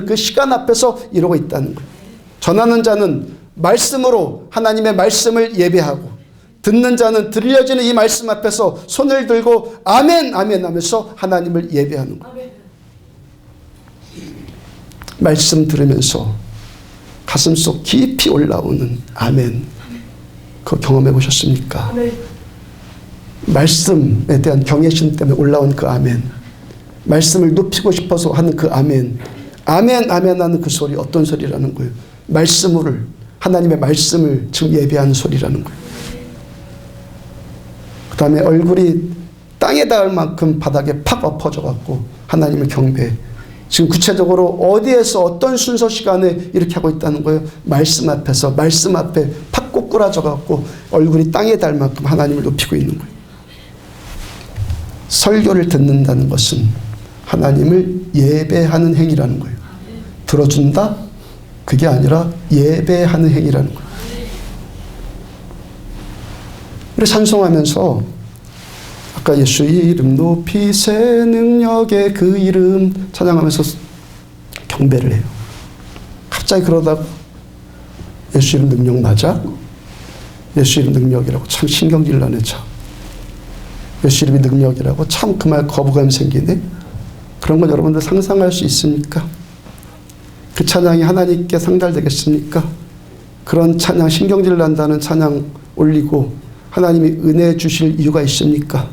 그 시간 앞에서 이러고 있다는 거예요. 전하는 자는 말씀으로 하나님의 말씀을 예배하고 듣는 자는 들려지는 이 말씀 앞에서 손을 들고 아멘 아멘 하면서 하나님을 예배하는 거예요. 말씀 들으면서 가슴속 깊이 올라오는 아멘, 그거 경험해 보셨습니까? 말씀에 대한 경외심 때문에 올라온 그 아멘, 말씀을 높이고 싶어서 하는 그 아멘, 아멘 아멘 하는 그 소리 어떤 소리라는 거예요? 하나님의 말씀을 지금 예배하는 소리라는 거예요. 그 다음에 얼굴이 땅에 닿을 만큼 바닥에 팍 엎어져 갖고 하나님을 경배해. 지금 구체적으로 어디에서 어떤 순서 시간에 이렇게 하고 있다는 거예요? 말씀 앞에서, 말씀 앞에 팍 꼬꾸라져 갖고 얼굴이 땅에 닿을 만큼 하나님을 높이고 있는 거예요. 설교를 듣는다는 것은 하나님을 예배하는 행위라는 거예요. 들어준다? 그게 아니라 예배하는 행위라는 거예요. 우리 찬송하면서 아까 예수 이름 높이 새 능력의 그 이름 찬양하면서 경배를 해요. 갑자기 그러다가 예수 이름 능력 맞아? 예수 이름 능력이라고 참 신경질 나네 참. 예수 이름이 능력이라고 참 그 말 거부감이 생기네. 그런 건 여러분들 상상할 수 있습니까? 그 찬양이 하나님께 상달되겠습니까? 그런 찬양, 신경질 난다는 찬양 올리고 하나님이 은혜 주실 이유가 있습니까?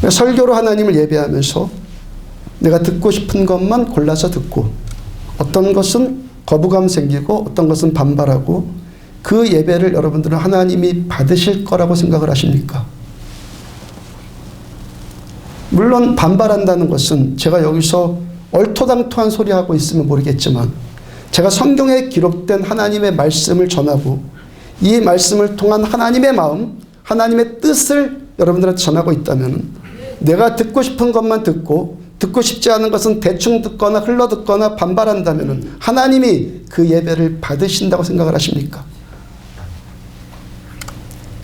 설교로 하나님을 예배하면서 내가 듣고 싶은 것만 골라서 듣고 어떤 것은 거부감 생기고 어떤 것은 반발하고 그 예배를 여러분들은 하나님이 받으실 거라고 생각을 하십니까? 물론 반발한다는 것은 제가 여기서 얼토당토한 소리 하고 있으면 모르겠지만 제가 성경에 기록된 하나님의 말씀을 전하고 이 말씀을 통한 하나님의 마음, 하나님의 뜻을 여러분들한테 전하고 있다면 내가 듣고 싶은 것만 듣고 듣고 싶지 않은 것은 대충 듣거나 흘러 듣거나 반발한다면 하나님이 그 예배를 받으신다고 생각을 하십니까?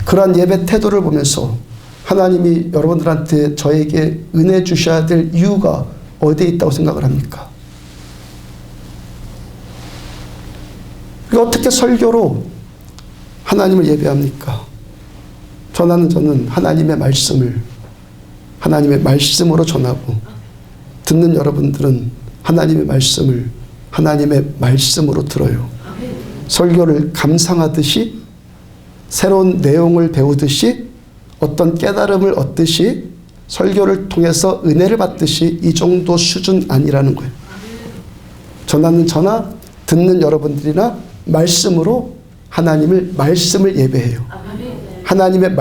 그러한 예배 태도를 보면서 하나님이 여러분들한테 저에게 은혜 주셔야 될 이유가 어디에 있다고 생각을 합니까? 어떻게 설교로 하나님을 예배합니까? 저는 하나님의 말씀으로 전하고, 듣는 여러분들은 하나님의 말씀으로 들어요. 설교를 감상하듯이, 새로운 내용을 배우듯이, 어떤 깨달음을 얻듯이, 설교를 통해서 은혜를 받듯이 이 정도 수준 아니라는 거예요. 전하는 저나 듣는 여러분들이나 말씀으로 말씀을 예배해요. 하나님의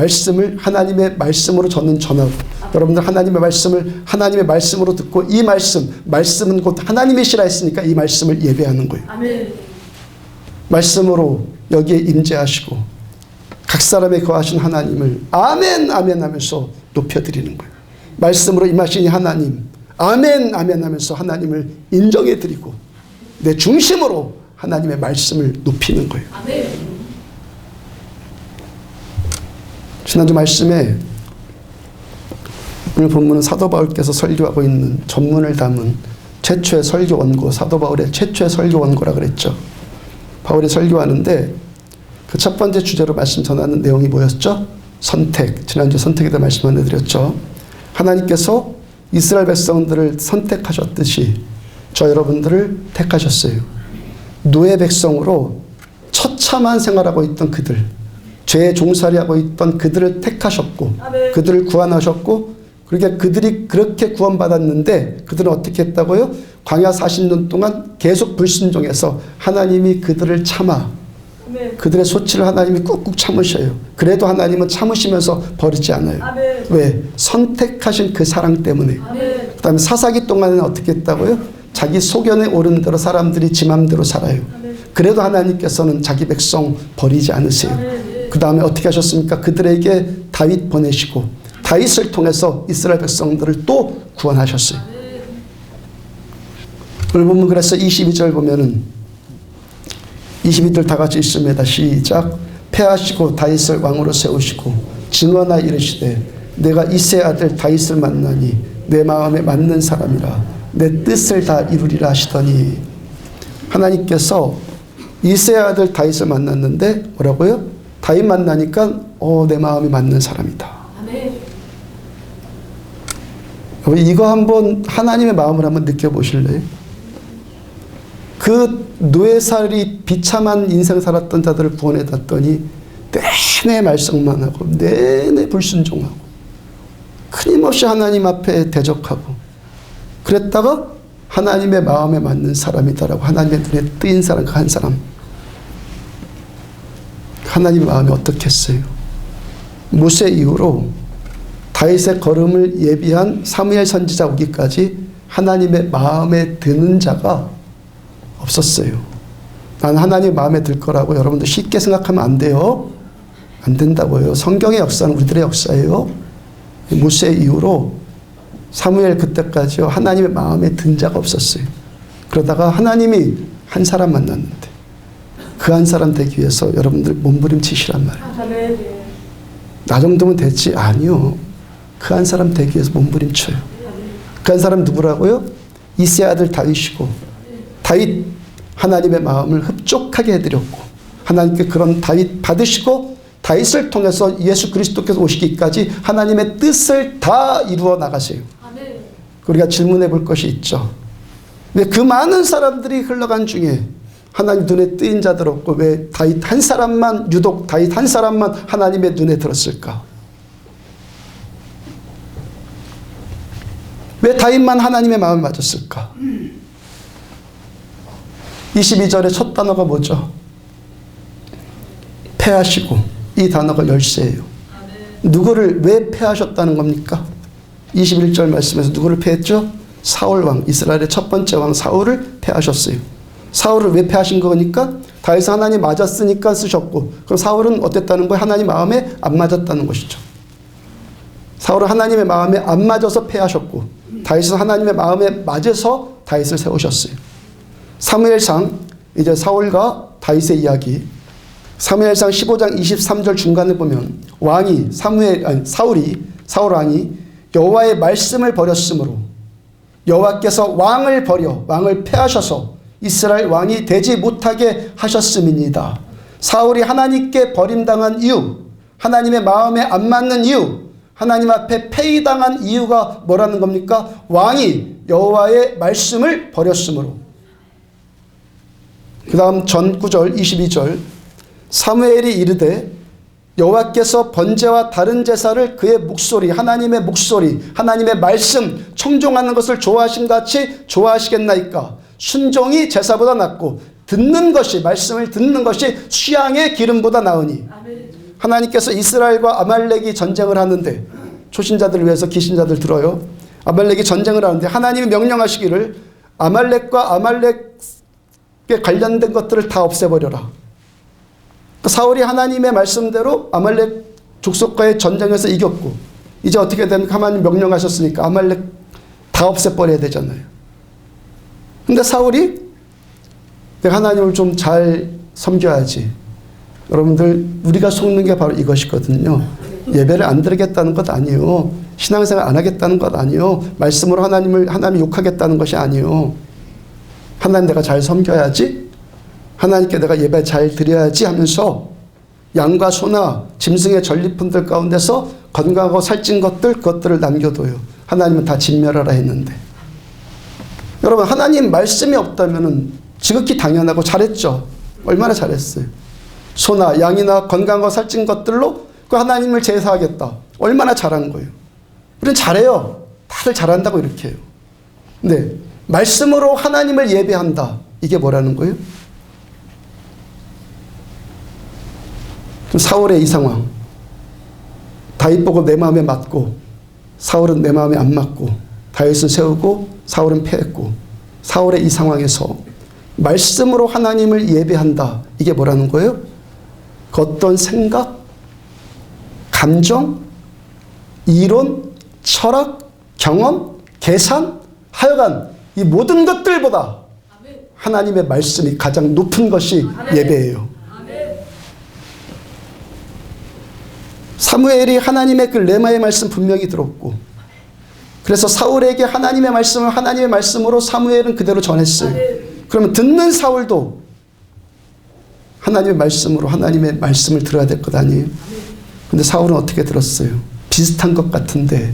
말씀으로 저는 전하고, 여러분들 하나님의 말씀으로 듣고, 이 말씀은 곧 하나님이시라 했으니까 이 말씀을 예배하는 거예요. 말씀으로 여기에 임재하시고 각 사람에 거하신 하나님을 아멘 아멘 하면서 높여드리는 거예요. 말씀으로 임하시니 하나님, 아멘 아멘 하면서 하나님을 인정해드리고 내 중심으로 하나님의 말씀을 높이는 거예요. 지난주 말씀에 오늘 본문은 사도 바울께서 설교하고 있는 전문을 담은 최초의 설교 원고, 사도 바울의 최초의 설교 원고라 그랬죠. 바울이 설교하는데 그 첫 번째 주제로 말씀 전하는 내용이 뭐였죠? 선택. 지난주 선택에 대해 말씀 해드렸죠. 하나님께서 이스라엘 백성들을 선택하셨듯이 저 여러분들을 택하셨어요. 노예 백성으로 처참한 생활하고 있던 그들, 죄의 종살이하고 있던 그들을 택하셨고, 그들을 구원하셨고, 그러니까 그들이 그렇게 구원받았는데 그들은 어떻게 했다고요? 광야 40년 동안 계속 불순종해서 하나님이 그들을 그들의 소치를 하나님이 꾹꾹 참으셔요. 그래도 하나님은 참으시면서 버리지 않아요. 왜? 선택하신 그 사랑 때문에. 그 다음에 사사기 동안에는 어떻게 했다고요? 자기 소견에 오른 대로 사람들이 지 맘대로 살아요. 그래도 하나님께서는 자기 백성 버리지 않으세요. 그 다음에 어떻게 하셨습니까? 그들에게 다윗 보내시고 다윗을 통해서 이스라엘 백성들을 또 구원하셨어요. 오늘 보면 그래서 22절 보면은 22절 다 같이 있습니다. 시작. 패하시고 다윗을 왕으로 세우시고 증언하 이르시되 내가 이새의 아들 다윗을 만나니 내 마음에 맞는 사람이라 내 뜻을 다 이루리라 하시더니, 하나님께서 이새의 아들 다윗을 만났는데 뭐라고요? 다윗 만나니까 내 마음에 맞는 사람이다. 이거 한번 하나님의 마음을 한번 느껴보실래요? 그 노예살이 비참한 인생 살았던 자들을 구원해 놨더니 내내 말썽만 하고 내내 불순종하고 끊임없이 하나님 앞에 대적하고 그랬다가 하나님의 마음에 맞는 사람이다라고 하나님의 눈에 뜨인 사람, 그 한 사람, 하나님의 마음이 어떻겠어요? 모세 이후로 다윗의 걸음을 예비한 사무엘 선지자 오기까지 하나님의 마음에 드는 자가 없었어요. 난 하나님 마음에 들 거라고 여러분들 쉽게 생각하면 안 돼요. 안 된다고요. 성경의 역사는 우리들의 역사예요. 모세 이후로 사무엘 그때까지요, 하나님의 마음에 든 자가 없었어요. 그러다가 하나님이 한 사람 만났는데 그 한 사람 되기 위해서 여러분들 몸부림치시란 말이에요. 나 정도면 됐지? 아니요. 그 한 사람 되기 위해서 몸부림쳐요. 그 한 사람 누구라고요? 이새의 아들 다윗이고, 다윗 하나님의 마음을 흡족하게 해드렸고 하나님께 그런 다윗 받으시고 다윗을 통해서 예수 그리스도께서 오시기까지 하나님의 뜻을 다 이루어 나가세요. 우리가 질문해 볼 것이 있죠. 근데 그 많은 사람들이 흘러간 중에 하나님 눈에 뜨인 자들 없고 왜 다윗 한 사람만, 유독 다윗 한 사람만 하나님의 눈에 들었을까? 왜 다윗만 하나님의 마음에 맞았을까? 22절의 첫 단어가 뭐죠? 패하시고, 이 단어가 열쇠예요. 누구를 왜 패하셨다는 겁니까? 21절 말씀에서 누구를 패했죠? 사울 왕, 이스라엘의 첫 번째 왕 사울을 패하셨어요. 사울을 왜 패하신 거니까? 다윗은 하나님 맞았으니까 쓰셨고, 그럼 사울은 어땠다는 거예요? 하나님 마음에 안 맞았다는 것이죠. 사울은 하나님의 마음에 안 맞아서 패하셨고, 다윗은 하나님의 마음에 맞아서 다윗을 세우셨어요. 사무엘상, 이제 사울과 다윗의 이야기, 사무엘상 15장 23절 중간에 보면 사울 왕이 여호와의 말씀을 버렸으므로 여호와께서 왕을 패하셔서 이스라엘 왕이 되지 못하게 하셨음이니이다. 사울이 하나님께 버림당한 이유, 하나님의 마음에 안 맞는 이유, 하나님 앞에 폐위당한 이유가 뭐라는 겁니까? 왕이 여호와의 말씀을 버렸으므로. 그 다음 전 9절 22절 사무엘이 이르되 여호와께서 번제와 다른 제사를 그의 목소리, 하나님의 목소리, 하나님의 말씀 청종하는 것을 좋아하심같이 좋아하시겠나이까? 순종이 제사보다 낫고 듣는 것이, 말씀을 듣는 것이 수양의 기름보다 나으니. 하나님께서 이스라엘과 아말렉이 전쟁을 하는데, 초신자들을 위해서 기신자들 들어요. 아말렉이 전쟁을 하는데 하나님이 명령하시기를 아말렉과 아말렉에 관련된 것들을 다 없애버려라. 사울이 하나님의 말씀대로 아말렉 족속과의 전쟁에서 이겼고, 이제 어떻게 됩니까? 하나님 명령하셨으니까 아말렉 다 없애버려야 되잖아요. 근데 사울이 내가 하나님을 좀 잘 섬겨야지. 여러분들, 우리가 속는 게 바로 이것이거든요. 예배를 안 드리겠다는 것 아니에요. 신앙생활 안 하겠다는 것 아니에요. 말씀으로 하나님 욕하겠다는 것이 아니에요. 하나님 내가 잘 섬겨야지, 하나님께 내가 예배 잘 드려야지 하면서 양과 소나 짐승의 전리품들 가운데서 건강하고 살찐 그것들을 남겨둬요. 하나님은 다 진멸하라 했는데. 여러분, 하나님 말씀이 없다면 지극히 당연하고 잘했죠. 얼마나 잘했어요. 소나 양이나 건강하고 살찐 것들로 그 하나님을 제사하겠다. 얼마나 잘한 거예요. 우리는 잘해요. 다들 잘한다고 이렇게 해요. 근데 말씀으로 하나님을 예배한다. 이게 뭐라는 거예요? 사울의 이 상황. 다윗 보고 내 마음에 맞고, 사울은 내 마음에 안 맞고, 다윗은 세우고 사울은 패했고, 사울의 이 상황에서 말씀으로 하나님을 예배한다. 이게 뭐라는 거예요? 그 어떤 생각, 감정, 이론, 철학, 경험, 계산, 하여간 이 모든 것들보다 하나님의 말씀이 가장 높은 것이 예배예요. 사무엘이 하나님의 그 레마의 말씀 분명히 들었고, 그래서 사울에게 하나님의 말씀을 하나님의 말씀으로 사무엘은 그대로 전했어요. 그러면 듣는 사울도 하나님의 말씀으로 하나님의 말씀을 들어야 될 것 아니에요? 근데 사울은 어떻게 들었어요? 비슷한 것 같은데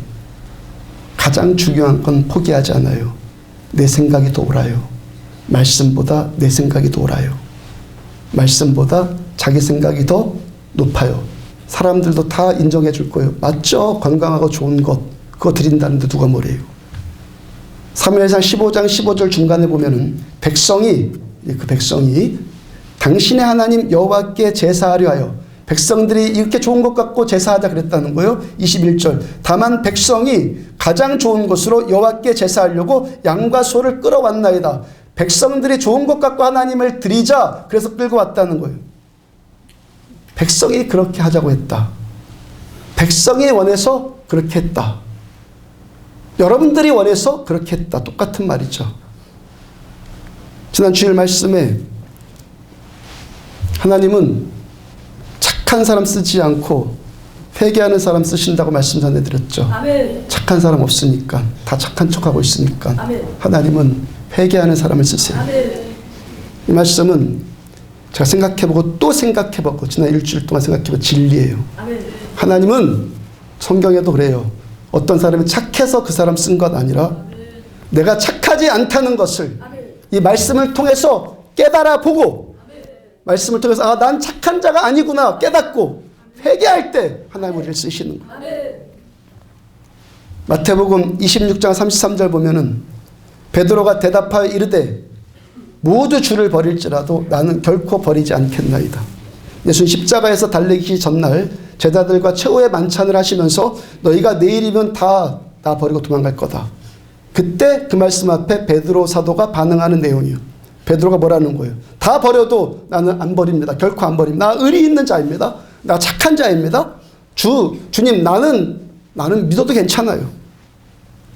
가장 중요한 건 포기하지 않아요. 내 생각이 더 옳아요. 말씀보다 내 생각이 더 옳아요. 말씀보다 자기 생각이 더 높아요. 사람들도 다 인정해 줄 거예요. 맞죠? 건강하고 좋은 것 그거 드린다는데 누가 뭐래요? 사무엘상 15장 15절 중간에 보면은 백성이 당신의 하나님 여호와께 제사하려 하여, 백성들이 이렇게 좋은 것 갖고 제사하자 그랬다는 거예요. 21절 다만 백성이 가장 좋은 것으로 여호와께 제사하려고 양과 소를 끌어왔나이다. 백성들이 좋은 것 갖고 하나님을 드리자 그래서 끌고 왔다는 거예요. 백성이 그렇게 하자고 했다. 백성이 원해서 그렇게 했다. 여러분들이 원해서 그렇게 했다. 똑같은 말이죠. 지난 주일 말씀에 하나님은 착한 사람 쓰지 않고 회개하는 사람 쓰신다고 말씀 전해드렸죠. 아멘. 착한 사람 없으니까, 다 착한 척하고 있으니까. 아멘. 하나님은 회개하는 사람을 쓰세요. 아멘. 이 말씀은 제가 생각해보고 또 생각해보고 지난 일주일 동안 생각해본 진리예요. 아멘. 하나님은 성경에도 그래요. 어떤 사람이 착해서 그 사람 쓴 것 아니라 아멘. 내가 착하지 않다는 것을 아멘. 이 말씀을 통해서 깨달아 보고 아멘. 말씀을 통해서 아, 난 착한 자가 아니구나 깨닫고 회개할 때 하나님 우리를 쓰시는 거예요. 아멘. 마태복음 26장 33절 보면은 베드로가 대답하여 이르되 모두 주를 버릴지라도 나는 결코 버리지 않겠나이다. 예수는 십자가에서 달리기 전날 제자들과 최후의 만찬을 하시면서 너희가 내일이면 다 나 버리고 도망갈 거다. 그때 그 말씀 앞에 베드로 사도가 반응하는 내용이에요. 베드로가 뭐라는 거예요? 다 버려도 나는 안 버립니다. 결코 안 버립니다. 나 의리 있는 자입니다. 나 착한 자입니다. 주님 나는 믿어도 괜찮아요.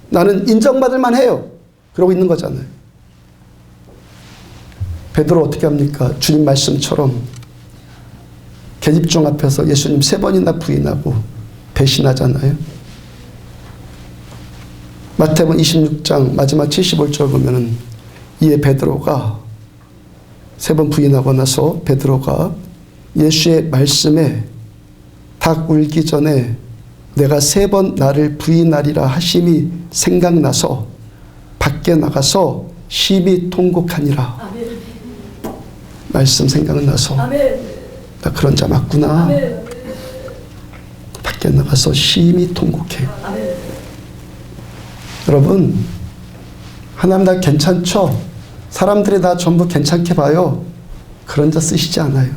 나는 인정받을 만해요. 그러고 있는 거잖아요. 베드로 어떻게 합니까? 주님 말씀처럼 계집종 앞에서 예수님 3번이나 부인하고 배신하잖아요. 마태복음 26장 마지막 75절 보면은 이에 베드로가 3번 부인하고 나서 베드로가 예수의 말씀에 닭 울기 전에 내가 3번 나를 부인하리라 하심이 생각나서 밖에 나가서 심히 통곡하니라. 아멘. 말씀 생각나서 아멘. 나 그런 자 맞구나. 아멘. 밖에 나가서 심히 통곡해요. 아멘. 여러분, 하나님 나 괜찮죠? 사람들이 다 전부 괜찮게 봐요. 그런 자 쓰시지 않아요.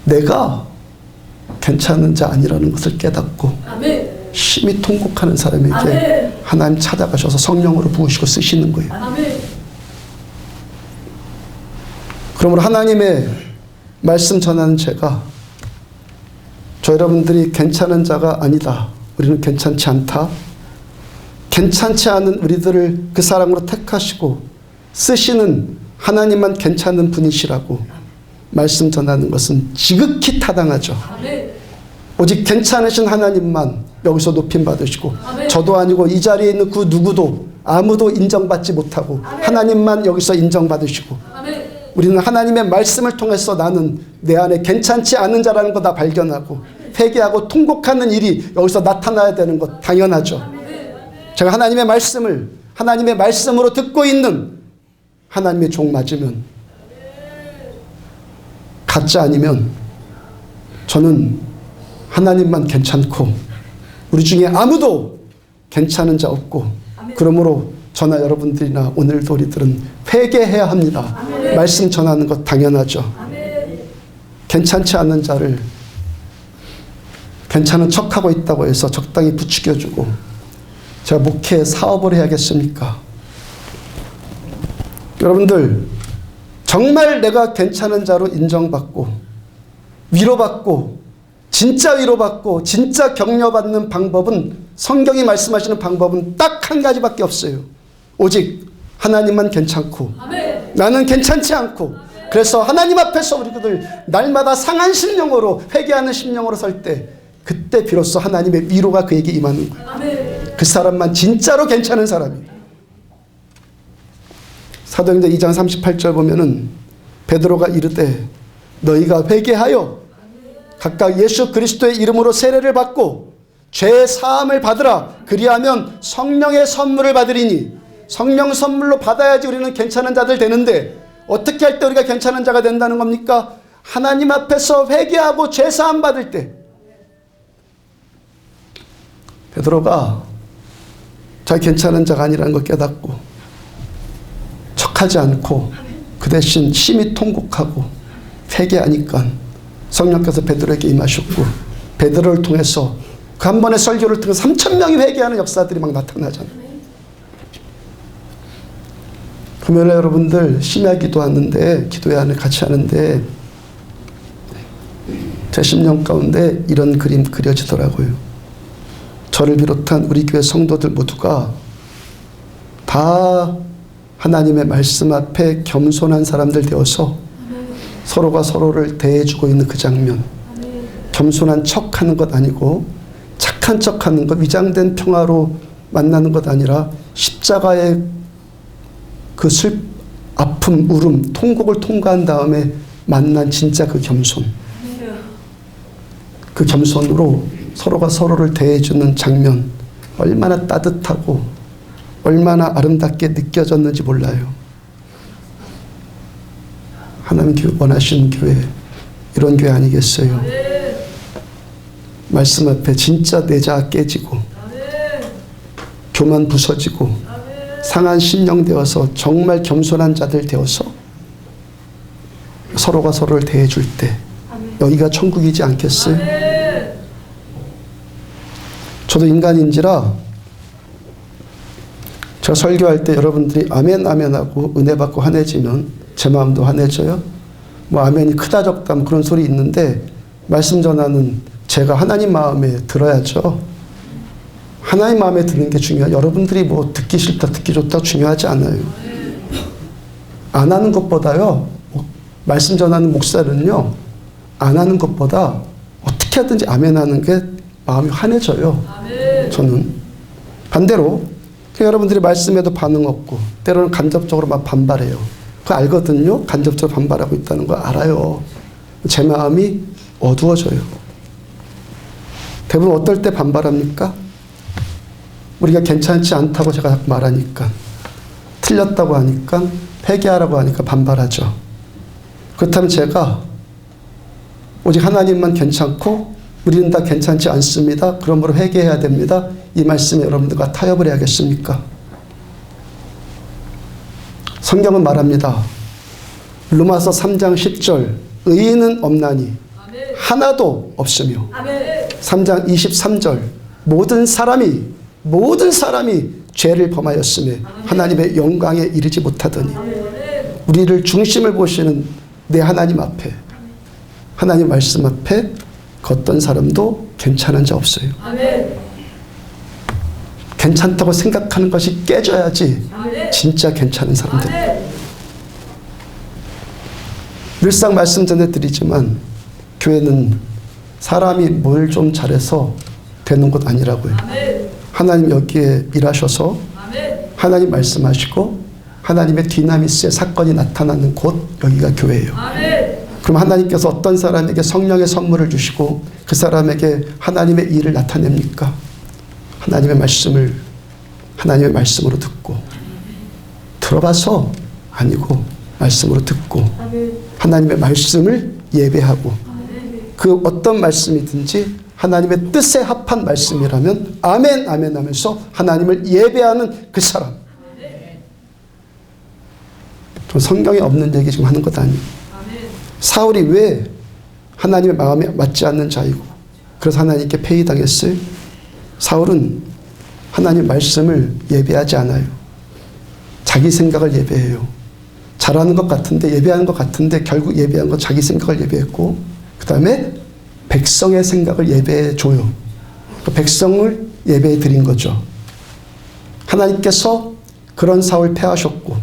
내가 괜찮은 자 아니라는 것을 깨닫고 아멘. 심히 통곡하는 사람에게 아멘. 하나님 찾아가셔서 성령으로 부으시고 쓰시는 거예요. 아멘. 그러므로 하나님의 말씀 전하는 제가 저 여러분들이 괜찮은 자가 아니다. 우리는 괜찮지 않다. 괜찮지 않은 우리들을 그 사람으로 택하시고 쓰시는 하나님만 괜찮은 분이시라고 말씀 전하는 것은 지극히 타당하죠. 아멘. 오직 괜찮으신 하나님만 여기서 높임 받으시고 아멘. 저도 아니고 이 자리에 있는 그 누구도 아무도 인정받지 못하고 아멘. 하나님만 여기서 인정받으시고 아멘. 우리는 하나님의 말씀을 통해서 나는 내 안에 괜찮지 않은 자라는 거 다 발견하고 회개하고 통곡하는 일이 여기서 나타나야 되는 것 당연하죠. 제가 하나님의 말씀을 하나님의 말씀으로 듣고 있는 하나님의 종 맞으면 가짜 아니면 저는 하나님만 괜찮고 우리 중에 아무도 괜찮은 자 없고 그러므로 저나 여러분들이나 오늘도 우리들은 회개해야 합니다. 아멘. 말씀 전하는 것 당연하죠. 아멘. 괜찮지 않은 자를 괜찮은 척하고 있다고 해서 적당히 부추겨주고 제가 목회 사업을 해야겠습니까? 여러분들 정말 내가 괜찮은 자로 인정받고 위로받고 진짜 위로받고 진짜 격려받는 방법은 성경이 말씀하시는 방법은 딱 한 가지밖에 없어요. 오직 하나님만 괜찮고 아멘. 나는 괜찮지 않고 그래서 하나님 앞에서 우리들 날마다 상한 심령으로 회개하는 심령으로 설 때 그때 비로소 하나님의 위로가 그에게 임하는 거예요. 아멘. 그 사람만 진짜로 괜찮은 사람이에요. 사도행전 2장 38절 보면은 베드로가 이르되 너희가 회개하여 각각 예수 그리스도의 이름으로 세례를 받고 죄 사함을 받으라. 그리하면 성령의 선물을 받으리니 성령 선물로 받아야지 우리는 괜찮은 자들 되는데 어떻게 할 때 우리가 괜찮은 자가 된다는 겁니까? 하나님 앞에서 회개하고 죄 사함 받을 때 베드로가 자기 괜찮은 자가 아니라는 걸 깨닫고 척하지 않고 그 대신 심히 통곡하고 회개하니까 성령께서 베드로에게 임하셨고 베드로를 통해서 그 한 번의 설교를 통해서 3,000명이 회개하는 역사들이 막 나타나잖아요. 금요일에 여러분들 심야 기도해야 하는 같이 하는데 제 심령 가운데 이런 그림 그려지더라고요. 저를 비롯한 우리 교회 성도들 모두가 다 하나님의 말씀 앞에 겸손한 사람들 되어서 서로가 서로를 대해주고 있는 그 장면. 겸손한 척하는 것 아니고 착한 척하는 것, 위장된 평화로 만나는 것 아니라 십자가의 그 아픔, 울음, 통곡을 통과한 다음에 만난 진짜 그 겸손. 그 겸손으로 서로가 서로를 대해주는 장면 얼마나 따뜻하고 얼마나 아름답게 느껴졌는지 몰라요. 하나님 원하시는 교회 이런 교회 아니겠어요? 말씀 앞에 진짜 내 자아 깨지고 교만 부서지고 상한 심령 되어서 정말 겸손한 자들 되어서 서로가 서로를 대해줄 때 여기가 천국이지 않겠어요? 저도 인간인지라 제가 설교할 때 여러분들이 아멘 아멘 하고 은혜 받고 환해지면 제 마음도 환해져요. 뭐 아멘이 크다 적다 뭐 그런 소리 있는데 말씀 전하는 제가 하나님 마음에 들어야죠. 하나님 마음에 드는 게 중요해요. 여러분들이 뭐 듣기 싫다 듣기 좋다 중요하지 않아요. 안 하는 것보다요. 말씀 전하는 목사는요. 안 하는 것보다 어떻게 하든지 아멘 하는 게 마음이 환해져요. 저는 반대로 여러분들이 말씀에도 반응 없고 때로는 간접적으로 막 반발해요. 그거 알거든요. 간접적으로 반발하고 있다는 거 알아요. 제 마음이 어두워져요. 대부분 어떨 때 반발합니까? 우리가 괜찮지 않다고 제가 말하니까, 틀렸다고 하니까, 회개하라고 하니까 반발하죠. 그렇다면 제가 오직 하나님만 괜찮고 우리는 다 괜찮지 않습니다. 그러므로 회개해야 됩니다. 이 말씀에 여러분들과 타협을 해야겠습니까? 성경은 말합니다. 로마서 3장 10절 의인은 없나니 하나도 없으며 3장 23절 모든 사람이 죄를 범하였으며 하나님의 영광에 이르지 못하더니 우리를 중심을 보시는 내 하나님 앞에 하나님 말씀 앞에 어떤 사람도 괜찮은 자 없어요. 괜찮다고 생각하는 것이 깨져야지 진짜 괜찮은 사람들. 늘상 말씀 전해드리지만 교회는 사람이 뭘 좀 잘해서 되는 곳 아니라고요. 하나님 여기에 일하셔서 하나님 말씀하시고 하나님의 디나미스의 사건이 나타나는 곳 여기가 교회예요. 그럼 하나님께서 어떤 사람에게 성령의 선물을 주시고 그 사람에게 하나님의 일을 나타냅니까? 하나님의 말씀으로 듣고 들어봐서 아니고 말씀으로 듣고 하나님의 말씀을 예배하고 그 어떤 말씀이든지 하나님의 뜻에 합한 말씀이라면 아멘 아멘 하면서 하나님을 예배하는 그 사람. 좀 성경에 없는 얘기 지금 하는 것 아니에요. 사울이 왜 하나님의 마음에 맞지 않는 자이고 그래서 하나님께 폐위당했어요? 사울은 하나님 말씀을 예배하지 않아요. 자기 생각을 예배해요. 잘하는 것 같은데 예배하는 것 같은데 결국 예배한 건 자기 생각을 예배했고 그 다음에 백성의 생각을 예배해 줘요. 그 백성을 예배해 드린 거죠. 하나님께서 그런 사울 패하셨고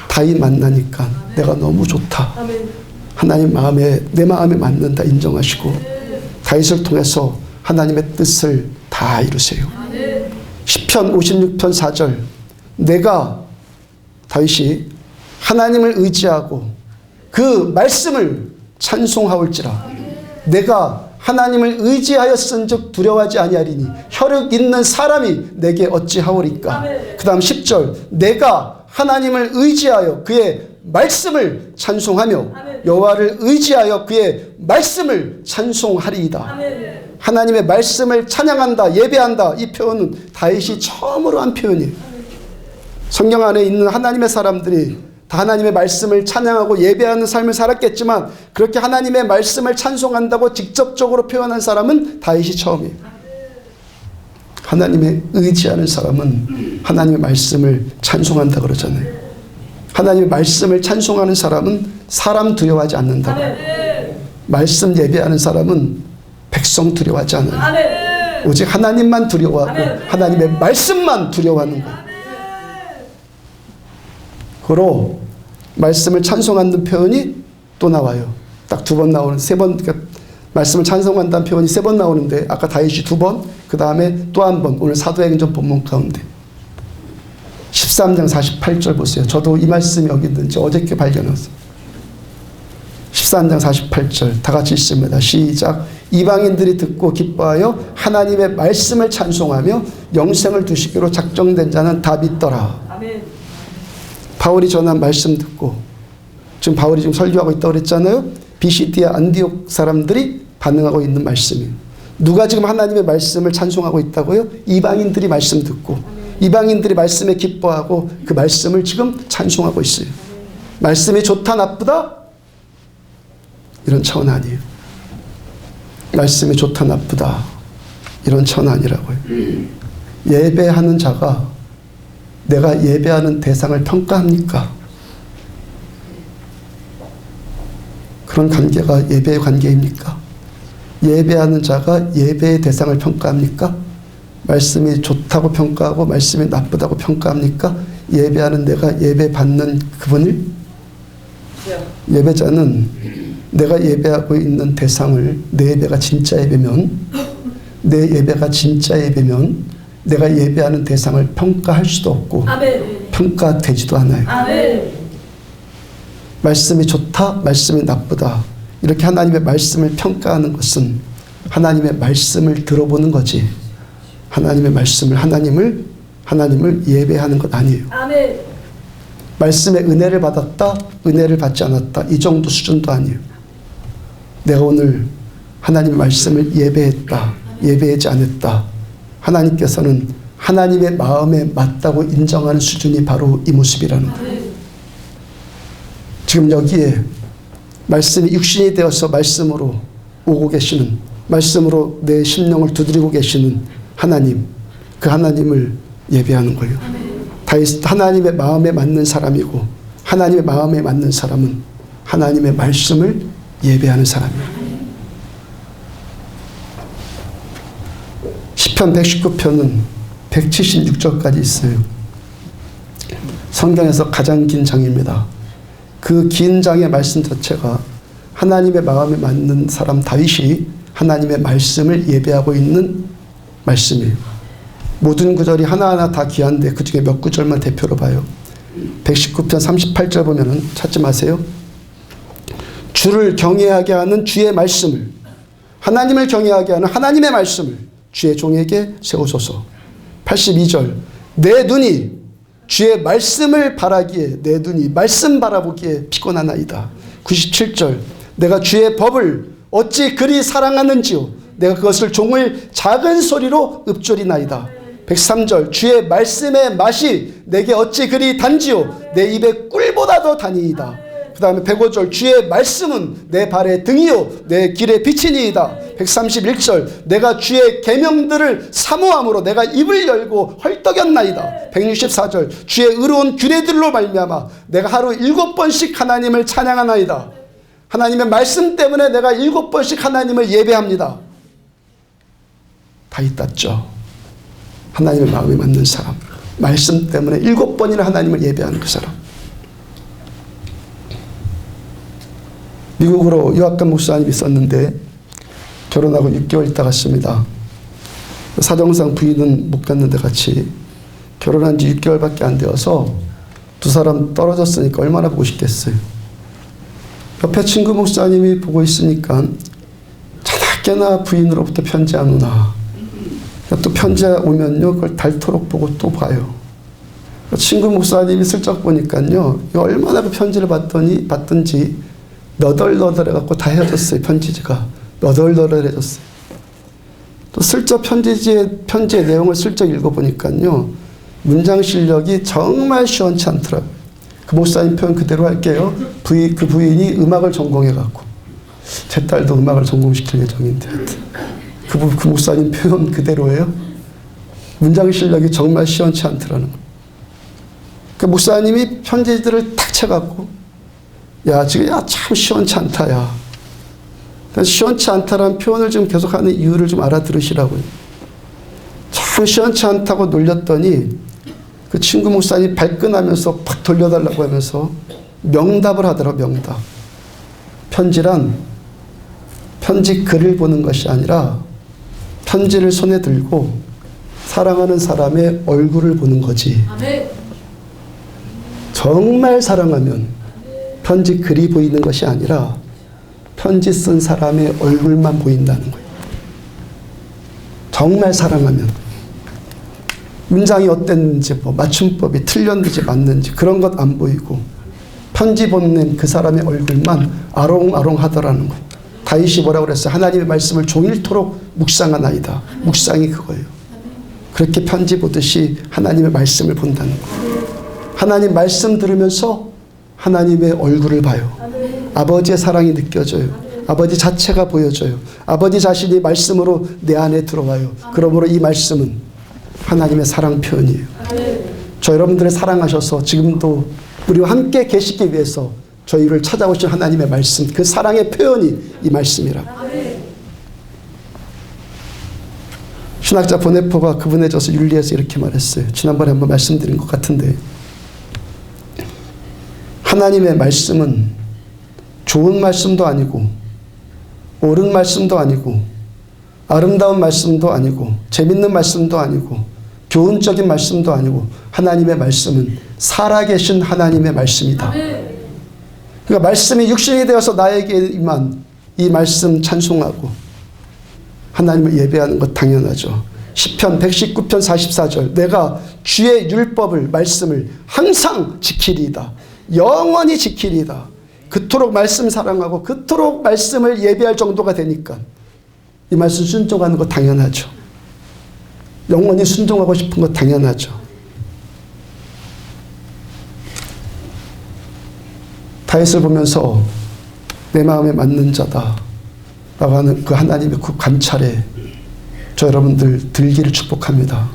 다윗 만나니까 내가 너무 좋다. 하나님 내 마음에 맞는다 인정하시고 다윗을 통해서 하나님의 뜻을 다 이루세요. 시편 56편 4절 다윗이 하나님을 의지하고 그 말씀을 찬송하올지라 내가 하나님을 의지하였은즉 두려워하지 아니하리니 혈육 있는 사람이 내게 어찌하오리까. 그 다음 10절 내가 하나님을 의지하여 그의 말씀을 찬송하며 여호와를 의지하여 그의 말씀을 찬송하리이다. 하나님의 말씀을 찬양한다 예배한다 이 표현은 다윗이 처음으로 한 표현이에요. 성경 안에 있는 하나님의 사람들이 다 하나님의 말씀을 찬양하고 예배하는 삶을 살았겠지만 그렇게 하나님의 말씀을 찬송한다고 직접적으로 표현한 사람은 다윗이 처음이에요. 하나님의 의지하는 사람은 하나님의 말씀을 찬송한다 그러잖아요. 하나님의 말씀을 찬송하는 사람은 사람 두려워하지 않는다고. 말씀 예배하는 사람은 백성 두려워하지 않아요. 오직 하나님만 두려워하고 하나님의 말씀만 두려워하는 거예요. 그로 말씀을 찬송한다는 표현이 또 나와요. 딱 2번 나오는 3번 그러니까 말씀을 찬송한다는 표현이 3번 나오는데 아까 다윗이 2번 그 다음에 또 한 번 오늘 사도행전 본문 가운데 13장 48절 보세요. 저도 이 말씀이 여기 있는지 어저께 발견했어요. 13장 48절 다 같이 읽습니다. 시작. 이방인들이 듣고 기뻐하여 하나님의 말씀을 찬송하며 영생을 두시기로 작정된 자는 다 믿더라. 아멘. 바울이 전한 말씀 듣고 지금 바울이 지금 설교하고 있다고 그랬잖아요. 비시디아 안디옥 사람들이 반응하고 있는 말씀이에요. 누가 지금 하나님의 말씀을 찬송하고 있다고요? 이방인들이 말씀 듣고 이방인들이 말씀에 기뻐하고 그 말씀을 지금 찬송하고 있어요. 말씀이 좋다 나쁘다? 이런 차원 아니에요. 말씀이 좋다 나쁘다 이런 차원 아니라고요. 예배하는 자가 내가 예배하는 대상을 평가합니까? 그런 관계가 예배의 관계입니까? 예배하는 자가 예배의 대상을 평가합니까? 말씀이 좋다고 평가하고 말씀이 나쁘다고 평가합니까? 예배하는 내가 예배받는 그분을? 예배자는 내가 예배하고 있는 대상을 내 예배가 진짜 예배면 내가 예배하는 대상을 평가할 수도 없고 아멘. 평가되지도 않아요. 아멘. 말씀이 좋다, 말씀이 나쁘다 이렇게 하나님의 말씀을 평가하는 것은 하나님의 말씀을 들어보는 거지. 하나님의 말씀을 하나님을 예배하는 것 아니에요. 아멘. 말씀의 은혜를 받았다, 은혜를 받지 않았다, 이 정도 수준도 아니에요. 내가 오늘 하나님의 말씀을 예배했다, 예배하지 않았다. 하나님께서는 하나님의 마음에 맞다고 인정하는 수준이 바로 이 모습이라는 거예요. 지금 여기에 말씀이 육신이 되어서 말씀으로 오고 계시는, 말씀으로 내 심령을 두드리고 계시는 하나님, 그 하나님을 예배하는 거예요. 다윗 하나님의 마음에 맞는 사람이고, 하나님의 마음에 맞는 사람은 하나님의 말씀을 예배하는 사람이에요. 시편 119편은 176절까지 있어요. 성경에서 가장 긴 장입니다. 그 긴 장의 말씀 자체가 하나님의 마음에 맞는 사람 다윗이 하나님의 말씀을 예배하고 있는 말씀이에요. 모든 구절이 하나하나 다 귀한데 그 중에 몇 구절만 대표로 봐요. 119편 38절 보면은 찾지 마세요. 주를 경외하게 하는 주의 말씀을, 하나님을 경외하게 하는 하나님의 말씀을 주의 종에게 세우소서. 82절 내 눈이 주의 말씀을 바라기에, 내 눈이 말씀 바라보기에 피곤하나이다. 97절 내가 주의 법을 어찌 그리 사랑하는지요, 내가 그것을 종일 작은 소리로 읊조리나이다. 103절 주의 말씀의 맛이 내게 어찌 그리 단지요, 내 입에 꿀보다 더 다니이다. 그 다음에 105절 주의 말씀은 내 발의 등이요 내 길의 빛이니이다. 131절 내가 주의 계명들을 사모함으로 내가 입을 열고 헐떡였나이다. 164절 주의 의로운 규례들로 말미암아 내가 하루 7번씩 하나님을 찬양하나이다. 하나님의 말씀 때문에 내가 7번씩 하나님을 예배합니다. 다윗 땄죠. 하나님의 마음에 맞는 사람, 말씀 때문에 7번이나 하나님을 예배하는 그 사람. 미국으로 유학간 목사님이 있었는데 결혼하고 6개월 있다 갔습니다. 사정상 부인은 못 갔는데 같이 결혼한 지 6개월밖에 안 되어서 두 사람 떨어졌으니까 얼마나 보고 싶겠어요. 옆에 친구 목사님이 보고 있으니까 자나깨나 부인으로부터 편지 안 오나. 또 편지 오면요 그걸 닳도록 보고 또 봐요. 친구 목사님이 슬쩍 보니까요 얼마나 그 편지를 받던지 너덜너덜해갖고 다 헤어졌어요. 편지지가 너덜너덜해졌어요. 또 슬쩍 편지의 내용을 슬쩍 읽어보니까요 문장 실력이 정말 시원치 않더라고요. 그 목사님 표현 그대로 할게요. 그 부인이 음악을 전공해갖고, 제 딸도 음악을 전공시킬 예정인데 그 목사님 표현 그대로예요. 문장 실력이 정말 시원치 않더라는 거예요. 그 목사님이 편지들을 탁 쳐갖고 야 지금 참 시원치 않다. 야 시원치 않다라는 표현을 지금 계속하는 이유를 좀 알아들으시라고요. 참 시원치 않다고 놀렸더니 그 친구 목사님이 발끈하면서 팍 돌려달라고 하면서 명답을 하더라고요. 명답. 편지란 편지 글을 보는 것이 아니라 편지를 손에 들고 사랑하는 사람의 얼굴을 보는 거지. 정말 사랑하면 편지 글이 보이는 것이 아니라 편지 쓴 사람의 얼굴만 보인다는 거예요. 정말 사랑하면 문장이 어땠는지, 뭐 맞춤법이 틀렸는지 맞는지 그런 것 안 보이고 편지 보낸 그 사람의 얼굴만 아롱아롱 하더라는 거예요. 다윗이 뭐라고 그랬어요? 하나님의 말씀을 종일토록 묵상하나이다. 묵상이 그거예요. 그렇게 편지 보듯이 하나님의 말씀을 본다는 거예요. 하나님 말씀 들으면서 하나님의 얼굴을 봐요. 아버지의 사랑이 느껴져요. 아버지 자체가 보여져요. 아버지 자신이 말씀으로 내 안에 들어와요. 그러므로 이 말씀은 하나님의 사랑 표현이에요. 저 여러분들을 사랑하셔서 지금도 우리와 함께 계시기 위해서 저희를 찾아오신 하나님의 말씀, 그 사랑의 표현이 이 말씀이라고. 신학자 보네포가 그분에 져서 윤리에서 이렇게 말했어요. 지난번에 한번 말씀드린 것 같은데, 하나님의 말씀은 좋은 말씀도 아니고 옳은 말씀도 아니고 아름다운 말씀도 아니고 재밌는 말씀도 아니고 교훈적인 말씀도 아니고 하나님의 말씀은 살아계신 하나님의 말씀이다. 그러니까 말씀이 육신이 되어서 나에게 임한 이 말씀 찬송하고 하나님을 예배하는 것 당연하죠. 시편 119편 44절 내가 주의 율법을 말씀을 항상 지키리이다. 영원히 지키리이다. 그토록 말씀 사랑하고 그토록 말씀을 예배할 정도가 되니까 이 말씀 순종하는 것 당연하죠. 영원히 순종하고 싶은 것 당연하죠. 다윗을 보면서 내 마음에 맞는 자다 라고 하는 그 하나님의 그 관찰에 저 여러분들 들기를 축복합니다.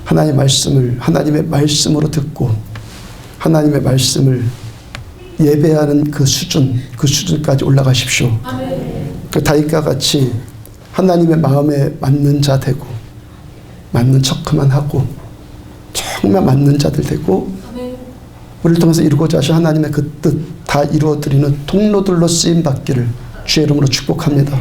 하나님의 말씀을 하나님의 말씀으로 듣고 하나님의 말씀을 예배하는 그 수준까지 올라가십시오. 그 다윗과 같이 하나님의 마음에 맞는 자 되고 맞는 척만 하고 정말 맞는 자들 되고 우리를 통해서 이루고자 하신 하나님의 그 뜻 다 이루어드리는 통로들로 쓰임 받기를 주의 이름으로 축복합니다.